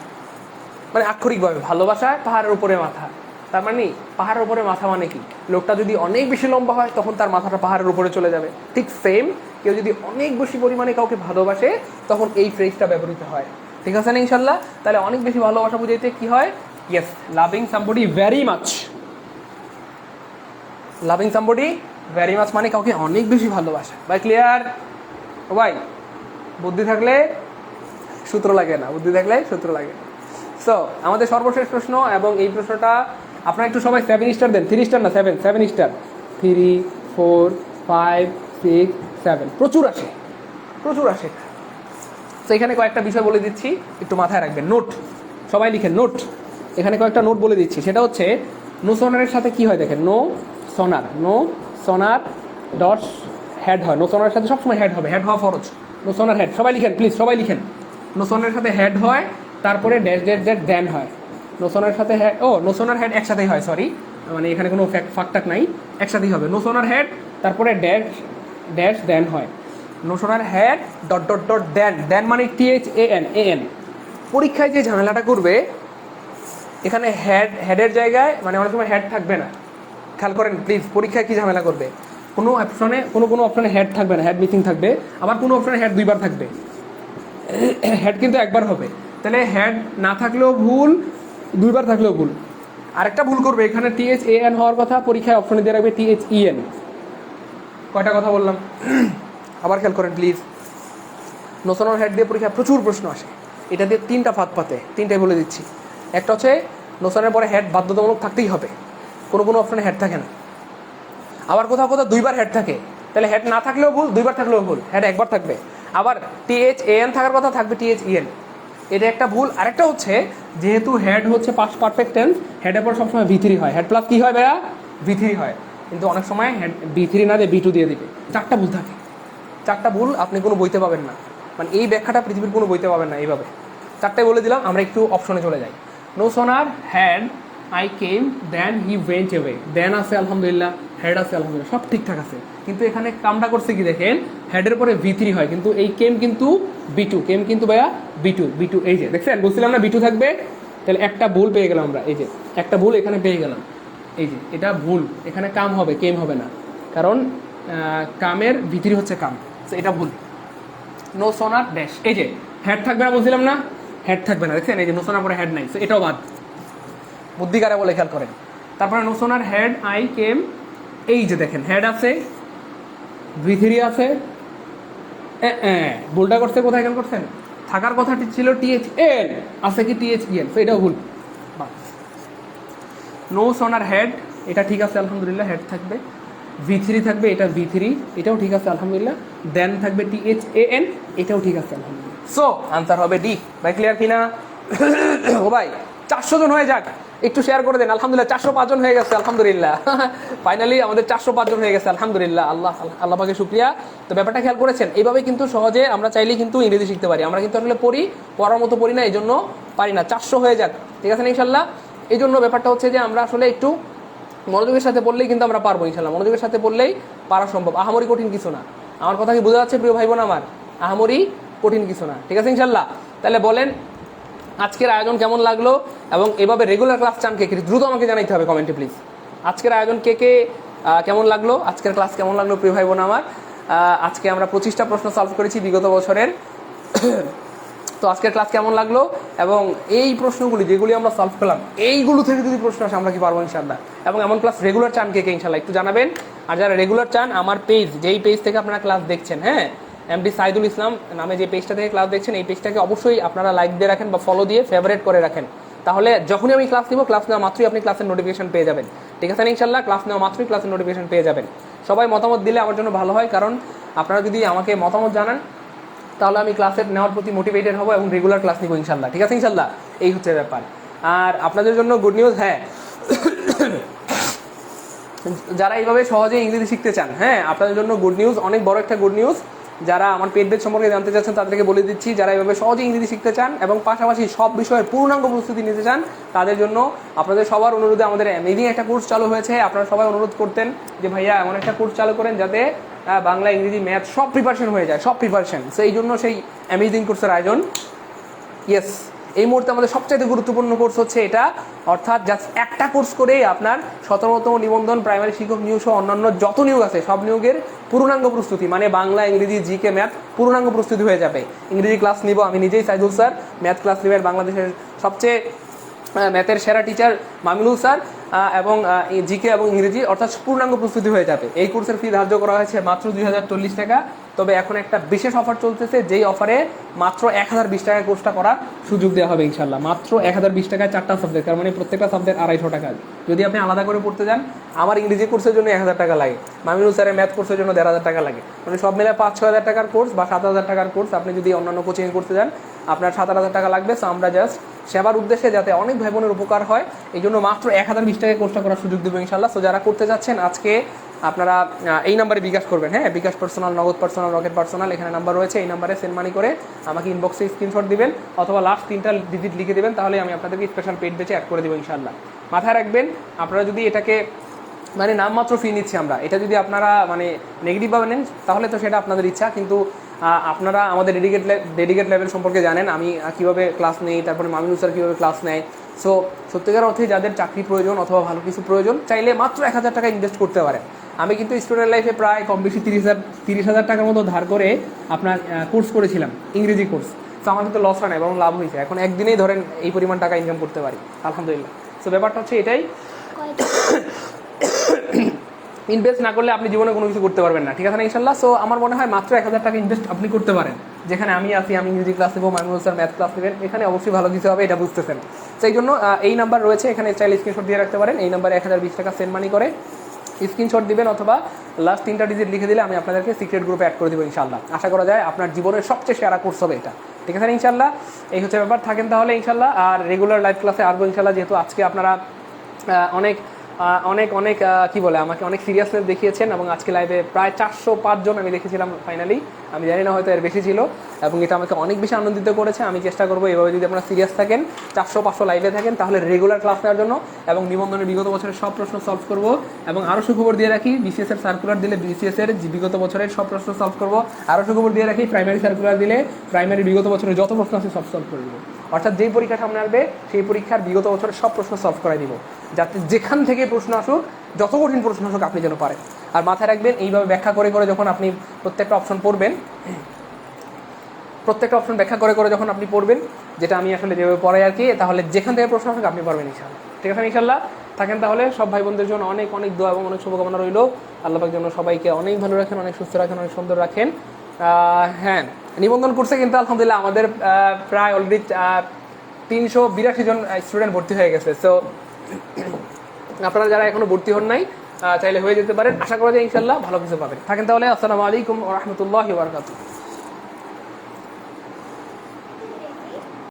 মানে আক্ষরিকভাবে ভালোবাসায় পাহাড়ের উপরে মাথা। তার মানে পাহাড়ের উপরে মাথা মানে কি? লোকটা যদি অনেক বেশি লম্বা হয় তখন তার মাথাটা পাহাড়ের উপরে চলে যাবে। ঠিক সেম, কেউ যদি অনেক বেশি পরিমাণে কাউকে ভালোবাসে তখন এই ফ্রেজটা ব্যবহৃত হয়, ঠিক আছে না ইনশাল্লাহ? তাহলে অনেক বেশি ভালোবাসা বুঝাইতে কি হয়? Yes, loving somebody very much. Loving somebody very much মানে কাউকে অনেক বেশি ভালোবাসা। ভাই ক্লিয়ার? ভাই বুদ্ধি থাকলে সূত্র লাগে না, বুদ্ধি থাকলে সূত্র লাগে না। সো আমাদের সর্বশেষ প্রশ্ন, এবং এই প্রশ্নটা আপনারা একটু সবাই 7 স্টার দেন, 3 স্টার না 7 স্টার। 3, 4, 5, 6, 7, প্রচুর আসে, প্রচুর আসে। তো এখানে কয়েকটা বিষয় বলে দিচ্ছি, একটু মাথায় রাখবেন। নোট, সবাই লিখেন নোট। এখানে কয়েকটা নোট বলে দিচ্ছি, সেটা হচ্ছে নো সোনারের সাথে কি হয় দেখেন, নো সোনার, নো সোনার ডট হেড হয়। নো সোনারের সাথে সবসময় হেড হবে, হেড হওয়া ফরজ। নো সোনার হেড, সবাই লিখেন প্লিজ, সবাই লিখেন। নো সোনারের সাথে হেড হয়, তারপরে ড্যাশ ড্যাশ ড্যাশ দেন হয়। নো সোনার সাথে হেড, নো সোনার হেড একসাথেই হয়, সরি, মানে এখানে কোনো ফাঁকটাক নাই, একসাথেই হবে। নো সোনার হেড, তারপরে ড্যাশ ড্যাশ দেন হয়। No sooner had dot dot dot then, then মানে THAN। পরীক্ষায় যে ঝামেলাটা করবে, এখানে হেডের জায়গায় মানে অনেক সময় হেড থাকবে না। খেয়াল করেন প্লিজ, পরীক্ষায় কি ঝামেলা করবে, কোনো অপশনে হেড থাকবে না, হেড মিসিং থাকবে। আবার কোনো অপশনে হেড দুইবার থাকবে, হেড কিন্তু একবার হবে। তাহলে হেড না থাকলেও ভুল, দুইবার থাকলেও ভুল। আরেকটা ভুল করবে, এখানে THAN হওয়ার কথা, পরীক্ষায় অপশনে দিয়ে রাখবে THEN। কয়টা কথা বললাম? আবার খেয়াল করেন প্লিজ। নোসোনার হেড দিয়ে পরীক্ষায় প্রচুর প্রশ্ন আসে, এটা দিয়ে 3টা ফাঁদ পাতে, 3টাই বলে দিচ্ছি। একটা হচ্ছে নোসনের পরে হেড বাধ্যতামূলক থাকতেই হবে, কোনো অপশনে হেড থাকে না। আবার কোথাও কোথাও দুইবার হেড থাকে, তাহলে হেড না থাকলেও ভুল, দুইবার থাকলেও ভুল, হেড একবার থাকবে। আবার THAN থাকার কথা, থাকবে THEN, এটা একটা ভুল। আরেকটা হচ্ছে যেহেতু হেড হচ্ছে পাস্ট পারফেক্ট টেন্স, হেডের পর সবসময় V3 হয়, হেড প্লাস কি হয় ভাইয়া, V3 হয়, কিন্তু অনেক সময় হেড V3 না দিয়ে V2 দিয়ে দিবে। চারটা ভুল থাকে, চারটা ভুল আপনি কোনো বইতে পাবেন না, মানে এই ব্যাখ্যাটা পৃথিবীর কোনো বইতে পাবেন না এইভাবে। চারটাই বলে দিলাম, আমরা একটু অপশনে চলে যাই। No sooner had I came than he went away, than আছে আলহামদুলিল্লাহ, হেড আছে আলহামদুলিল্লাহ, সব ঠিকঠাক আছে, কিন্তু এখানে কামটা করছে কি দেখেন, হেডের পরে V3 হয়, কিন্তু এই কেম কিন্তু B2, কেম কিন্তু ভাইয়া B2, এই যে দেখছেন, বলছিলাম না B2 থাকবে, তাহলে একটা ভুল পেয়ে গেলাম আমরা, এই যে একটা ভুল এখানে পেয়ে গেলাম, এই যে এটা ভুল, এখানে কাম হবে, কেম হবে না, কারণ কামের V3 হচ্ছে কাম, এটা ভুল। নো সোনার ড্যাশ, এই যে হেড থাকবে না বলছিলাম না, হেড থাকবে না, দেখছেন এই যে নো সোনার পরে হেড নাই, এটাও বাদ, বুদ্ধিকারে বলে খেয়াল করেন। তারপরে no sooner head I came, এই যে দেখেন হেড আছে, V3 আছে, ভুলটা করছে কোথায়, খেয়াল করছেন, থাকার কথাটি ছিল THN, আছে কি THEN, তো এটাও ভুল। নো সোনার হেড, এটা ঠিক আছে আলহামদুলিল্লাহ, হেড থাকবে, V3 থাকবে, এটা V3, এটাও ঠিক আছে আলহামদুলিল্লাহ, দেন থাকবে THAN, এটাও ঠিক আছে আলহামদুলিল্লাহ। সো আনসার হবে ডি। ভাই ক্লিয়ার কিনা? ও ভাই 400 জন হয়ে যাক, একটু শেয়ার করে দেন। আলহামদুলিল্লাহ 405 জন হয়ে গেছে আলহামদুলিল্লাহ, ফাইনালি আমাদের 405 জন হয়ে গেছে আলহামদুলিল্লাহ, আল্লাহ পাকে শুকরিয়া। তো ব্যাপারটা খেয়াল করেছেন, এইভাবে কিন্তু সহজে আমরা চাইলেই কিন্তু ইংরেজি শিখতে পারি। আমরা কিন্তু আসলে পড়ার মতো পড়ি না, এই জন্য পারি না। 400 হয়ে যাক, ঠিক আছে না ইনশাল্লাহ। এই জন্য ব্যাপারটা হচ্ছে যে আমরা আসলে একটু মনোযোগের সাথে পড়লেই কিন্তু আমরা পারবো ইনশাল্লাহ, মনোযোগের সাথে পড়লেই পারা সম্ভব, আহামরি কঠিন কিছু না। আমার কথা কি বোঝা যাচ্ছে প্রিয় ভাই বোন আমার? আহামরি কঠিন কিছু না, ঠিক আছে ইনশাল্লাহ। তাহলে বলেন আজকের আয়োজন কেমন লাগলো, এবং এভাবে রেগুলার ক্লাস চান কে কে, দ্রুত আমাকে জানাইতে হবে কমেন্টে প্লিজ। আজকের আয়োজন কে কে কেমন লাগলো, আজকের ক্লাস কেমন লাগলো প্রিয় ভাই বোন আমার? আজকে আমরা 25টা প্রশ্ন সলভ করেছি বিগত বছরের। তো আজকের ক্লাস কেমন লাগলো, এবং এই প্রশ্নগুলি যেগুলি আমরা সলভ করলাম, এইগুলো থেকে যদি প্রশ্ন আসে আমরা কি পারবো ইনশাল্লাহ। এবং এমন ক্লাস রেগুলার চান কে কে ইনশাল্লাহ একটু জানাবেন। আর যারা রেগুলার চান, আমার পেজ, যেই পেজ থেকে আপনারা ক্লাস দেখছেন, হ্যাঁ MD সাইদুল ইসলাম নামে যে পেজটা থেকে ক্লাস দেখছেন, এই পেজটাকে অবশ্যই আপনারা লাইক দিয়ে রাখেন বা ফলো দিয়ে ফেভারিট করে রাখেন। তাহলে যখনই আমি ক্লাস নিব, ক্লাস নেওয়া মাত্রই আপনি ক্লাসের নোটিফিকেশন পেয়ে যাবেন, ঠিক আছে না ইনশাল্লাহ। ক্লাস নেওয়া মাত্রই ক্লাসের নোটিফিকেশন পেয়ে যাবেন। সবাই মতামত দিলে আমার জন্য ভালো হয়, কারণ আপনারা যদি আমাকে মতামত জানান তাহলে আমি ক্লাসের নেওয়ার প্রতি মোটিভেটেড হবো এবং রেগুলার ক্লাস নিব ইনশাল্লাহ, ঠিক আছে ইনশাল্লাহ। এই হচ্ছে ব্যাপার। আর আপনাদের জন্য গুড নিউজ, হ্যাঁ যারা এইভাবে সহজে ইংরেজি শিখতে চান, হ্যাঁ আপনাদের জন্য গুড নিউজ, অনেক বড় একটা গুড নিউজ। যারা আমার পেট বেদ সম্পর্কে জানতে চাচ্ছেন তাদেরকে বলে দিচ্ছি, যারা এইভাবে সহজে ইংরেজি শিখতে চান এবং পাশাপাশি সব বিষয়ের পূর্ণাঙ্গ প্রস্তুতি নিতে চান, তাদের জন্য আপনাদের সবার অনুরোধে আমাদের অ্যামেজিং একটা কোর্স চালু হয়েছে। আপনারা সবাই অনুরোধ করতেন যে ভাইয়া এমন একটা কোর্স চালু করেন যাতে বাংলা, ইংরেজি, ম্যাথ সব প্রিপারেশন হয়ে যায়, সব প্রিপারেশন। সেই জন্য সেই অ্যামেজিং কোর্সের আয়োজন। ইয়েস, এই মুহূর্তে আমাদের সবচেয়ে গুরুত্বপূর্ণ কোর্স হচ্ছে এটা, অর্থাৎ জাস্ট একটা কোর্স করেই আপনার 17তম নিবন্ধন, প্রাইমারি শিক্ষক নিয়োগ সহ অন্যান্য যত নিয়োগ আছে সব নিয়োগের পূর্ণাঙ্গ প্রস্তুতি, মানে বাংলা, ইংরেজি, জিকে, ম্যাথ পূর্ণাঙ্গ প্রস্তুতি হয়ে যাবে। ইংরেজি ক্লাস নিব আমি নিজেই সাইদুল স্যার, ম্যাথ ক্লাস নেবেন বাংলাদেশের সবচেয়ে ম্যাথের সেরা টিচার মামিনুল স্যার, এবং জিকে এবং ইংরেজি, অর্থাৎ পূর্ণাঙ্গ প্রস্তুতি হয়ে যাবে। এই কোর্সের ফি ধার্য করা হয়েছে মাত্র 2040 টাকা। তবে এখন একটা বিশেষ অফার চলতেছে, যেই অফারে মাত্র 1020 টাকায় কোর্সটা করার সুযোগ দেওয়া হবে ইনশাল্লাহ। মাত্র 1020 টাকায় 4টা সাবজেক্ট, তার মানে প্রত্যেকটা সাবজেক্ট 250 টাকা। যদি আপনি আলাদা করে পড়তে যান, আমার ইংরেজি কোর্সের জন্য 1000 টাকা লাগে, মামিনুল স্যারের ম্যাথ কোর্সের জন্য 1500 টাকা লাগে, মানে সব মিলে 5-6 হাজার টাকার কোর্স বা 7000 টাকার কোর্স। আপনি যদি অন্যান্য কোচিং করতে যান আপনার 7000 টাকা লাগবে। সো আমরা জাস্ট সেবার উদ্দেশ্যে যাতে অনেক ভাই বোনের উপকার হয়, এই জন্য মাত্র 1020 টাকায় কোর্সটা করার সুযোগ দেবো ইনশাল্লাহ। সো যারা করতে যাচ্ছেন আজকে আপনারা এই নাম্বারে বিকাশ করবেন, হ্যাঁ বিকাশ পার্সোনাল, নগদ পার্সোনাল, রকেট পার্সোনাল, এখানে নাম্বার রয়েছে, এই নাম্বারে সেন্ড মানি করে আমাকে ইনবক্সে স্ক্রিনশট দিবেন অথবা লাস্ট 3টা ডিজিট লিখে দেবেন, তাহলে আমি আপনাদেরকে স্পেশাল পেড বেচে অ্যাড করে দেবো ইনশাল্লাহ। মাথায় রাখবেন, আপনারা যদি এটাকে মানে নামমাত্র ফি নিচ্ছি আমরা, এটা যদি আপনারা মানে নেগেটিভভাবে নেন তাহলে তো সেটা আপনাদের ইচ্ছা, কিন্তু আপনারা আমাদের ডেডিকেট লেভেল সম্পর্কে জানেন, আমি কীভাবে ক্লাস নেই, তারপরে মামিনুল স্যার কীভাবে ক্লাস নেয়। সো সত্যিকার অর্থে যাদের চাকরি প্রয়োজন অথবা ভালো কিছু প্রয়োজন, চাইলে মাত্র 1000 টাকা ইনভেস্ট করতে পারেন। আমি কিন্তু স্টুডেন্ট লাইফে প্রায় কম বেশি 30,000 টাকার মতো ধার করে আপনার কোর্স করেছিলাম, ইংরেজি কোর্স। তো আমার কিন্তু লস হয় না, এবং লাভ হয়েছে। এখন একদিনেই ধরেন এই পরিমাণ টাকা ইনকাম করতে পারি আলহামদুলিল্লাহ। সো ব্যাপারটা হচ্ছে এটাই, ইনভেস্ট না করলে আপনি জীবনে কোনো কিছু করতে পারবেন না, ঠিক আছে না ইনশাল্লাহ। সো আমার মনে হয় মাত্র 1000 টাকা ইনভেস্ট আপনি করতে পারেন, যেখানে আমি আছি, আমি ইংরেজি ক্লাস নেবো, মাইনুল স্যার ম্যাথ ক্লাস নেবেন, এখানে অবশ্যই ভালো কিছু হবে, এটা বুঝতেছেন। সেই জন্য এই নাম্বার রয়েছে, এখানে চাইলে স্ক্রিনশট দিয়ে রাখতে পারেন, এই নাম্বারে 1020 টাকা সেন্ড মানি করে স্ক্রিনশট দিবেন অথবা লাস্ট 3টা ডিজিট লিখে দিলে আমি আপনাদেরকে সিক্রেট গ্রুপে অ্যাড করে দেবো ইনশাল্লাহ। আশা করা যায় আপনার জীবনের সবচেয়ে সেরা কোর্স হবে এটা, ঠিক আছে ইনশাল্লাহ। এই হচ্ছে ব্যাপার, থাকেন তাহলে ইনশাল্লাহ। আর রেগুলার লাইভ ক্লাসে আসবো ইনশাল্লাহ, যেহেতু আজকে আপনারা অনেক অনেক অনেক কি বলে আমাকে অনেক সিরিয়াসনেস দেখিয়েছেন, এবং আজকে লাইভে প্রায় 405 জন আমি দেখেছিলাম ফাইনালি, আমি জানি না হয়তো এর বেশি ছিল, এবং এটা আমাকে অনেক বেশি আনন্দিত করেছে। আমি চেষ্টা করবো এভাবে যদি আপনারা সিরিয়াস থাকেন, 400-500 লাইভে থাকেন, তাহলে রেগুলার ক্লাস নেওয়ার জন্য এবং নিবন্ধনের বিগত বছরের সব প্রশ্ন সলভ করবো। এবং আরও সুখবর দিয়ে রাখি, বিসিএস এর সার্কুলার দিলে বিসিএস এর বিগত বছরের সব প্রশ্ন সলভ করবো। আরও সুখবর দিয়ে রাখি, প্রাইমারি সার্কুলার দিলে প্রাইমারি বিগত বছরের যত প্রশ্ন আছে সব সলভ করে দেবো। অর্থাৎ যেই পরীক্ষা সামনে আসবে সেই পরীক্ষার বিগত বছরের সব প্রশ্ন সলভ করাই দিব, যাতে যেখান থেকে প্রশ্ন আসুক, যত কঠিন প্রশ্ন আসুক আপনি যেন পারেন। আর মাথায় রাখবেন, এইভাবে ব্যাখ্যা করে করে যখন আপনি প্রত্যেকটা অপশন পড়বেন, প্রত্যেকটা অপশন ব্যাখ্যা করে করে যখন আপনি পড়বেন, যেটা আমি আসলে যেভাবে পড়াই আর কি, তাহলে যেখান থেকে প্রশ্ন আসুক আপনি পারবেন ইনশাআল্লাহ, ঠিক আছে ইনশাআল্লাহ। থাকেন তাহলে, সব ভাই বোনদের জন্য অনেক অনেক দোয়া এবং অনেক শুভকামনা রইল। আল্লাহ পাক যেন সবাইকে অনেক ভালো রাখেন, অনেক সুস্থ রাখেন, অনেক সুন্দর রাখেন। হ্যাঁ, নিবন্ধন কোর্সে কিন্তু আলহামদুলিল্লাহ আমাদের প্রায় অলরেডি 382 জন স্টুডেন্ট ভর্তি হয়ে গেছে। সো আপনারা যারা এখনো ভর্তি হন নাই, চাইলে হয়ে যেতে পারেন। আশা করা যায় ইনশাআল্লাহ ভালো কিছু পাবেন। থাকেন তাহলে, আসসালামু আলাইকুম ওয়া রাহমাতুল্লাহি ওয়া বারাকাতুহু।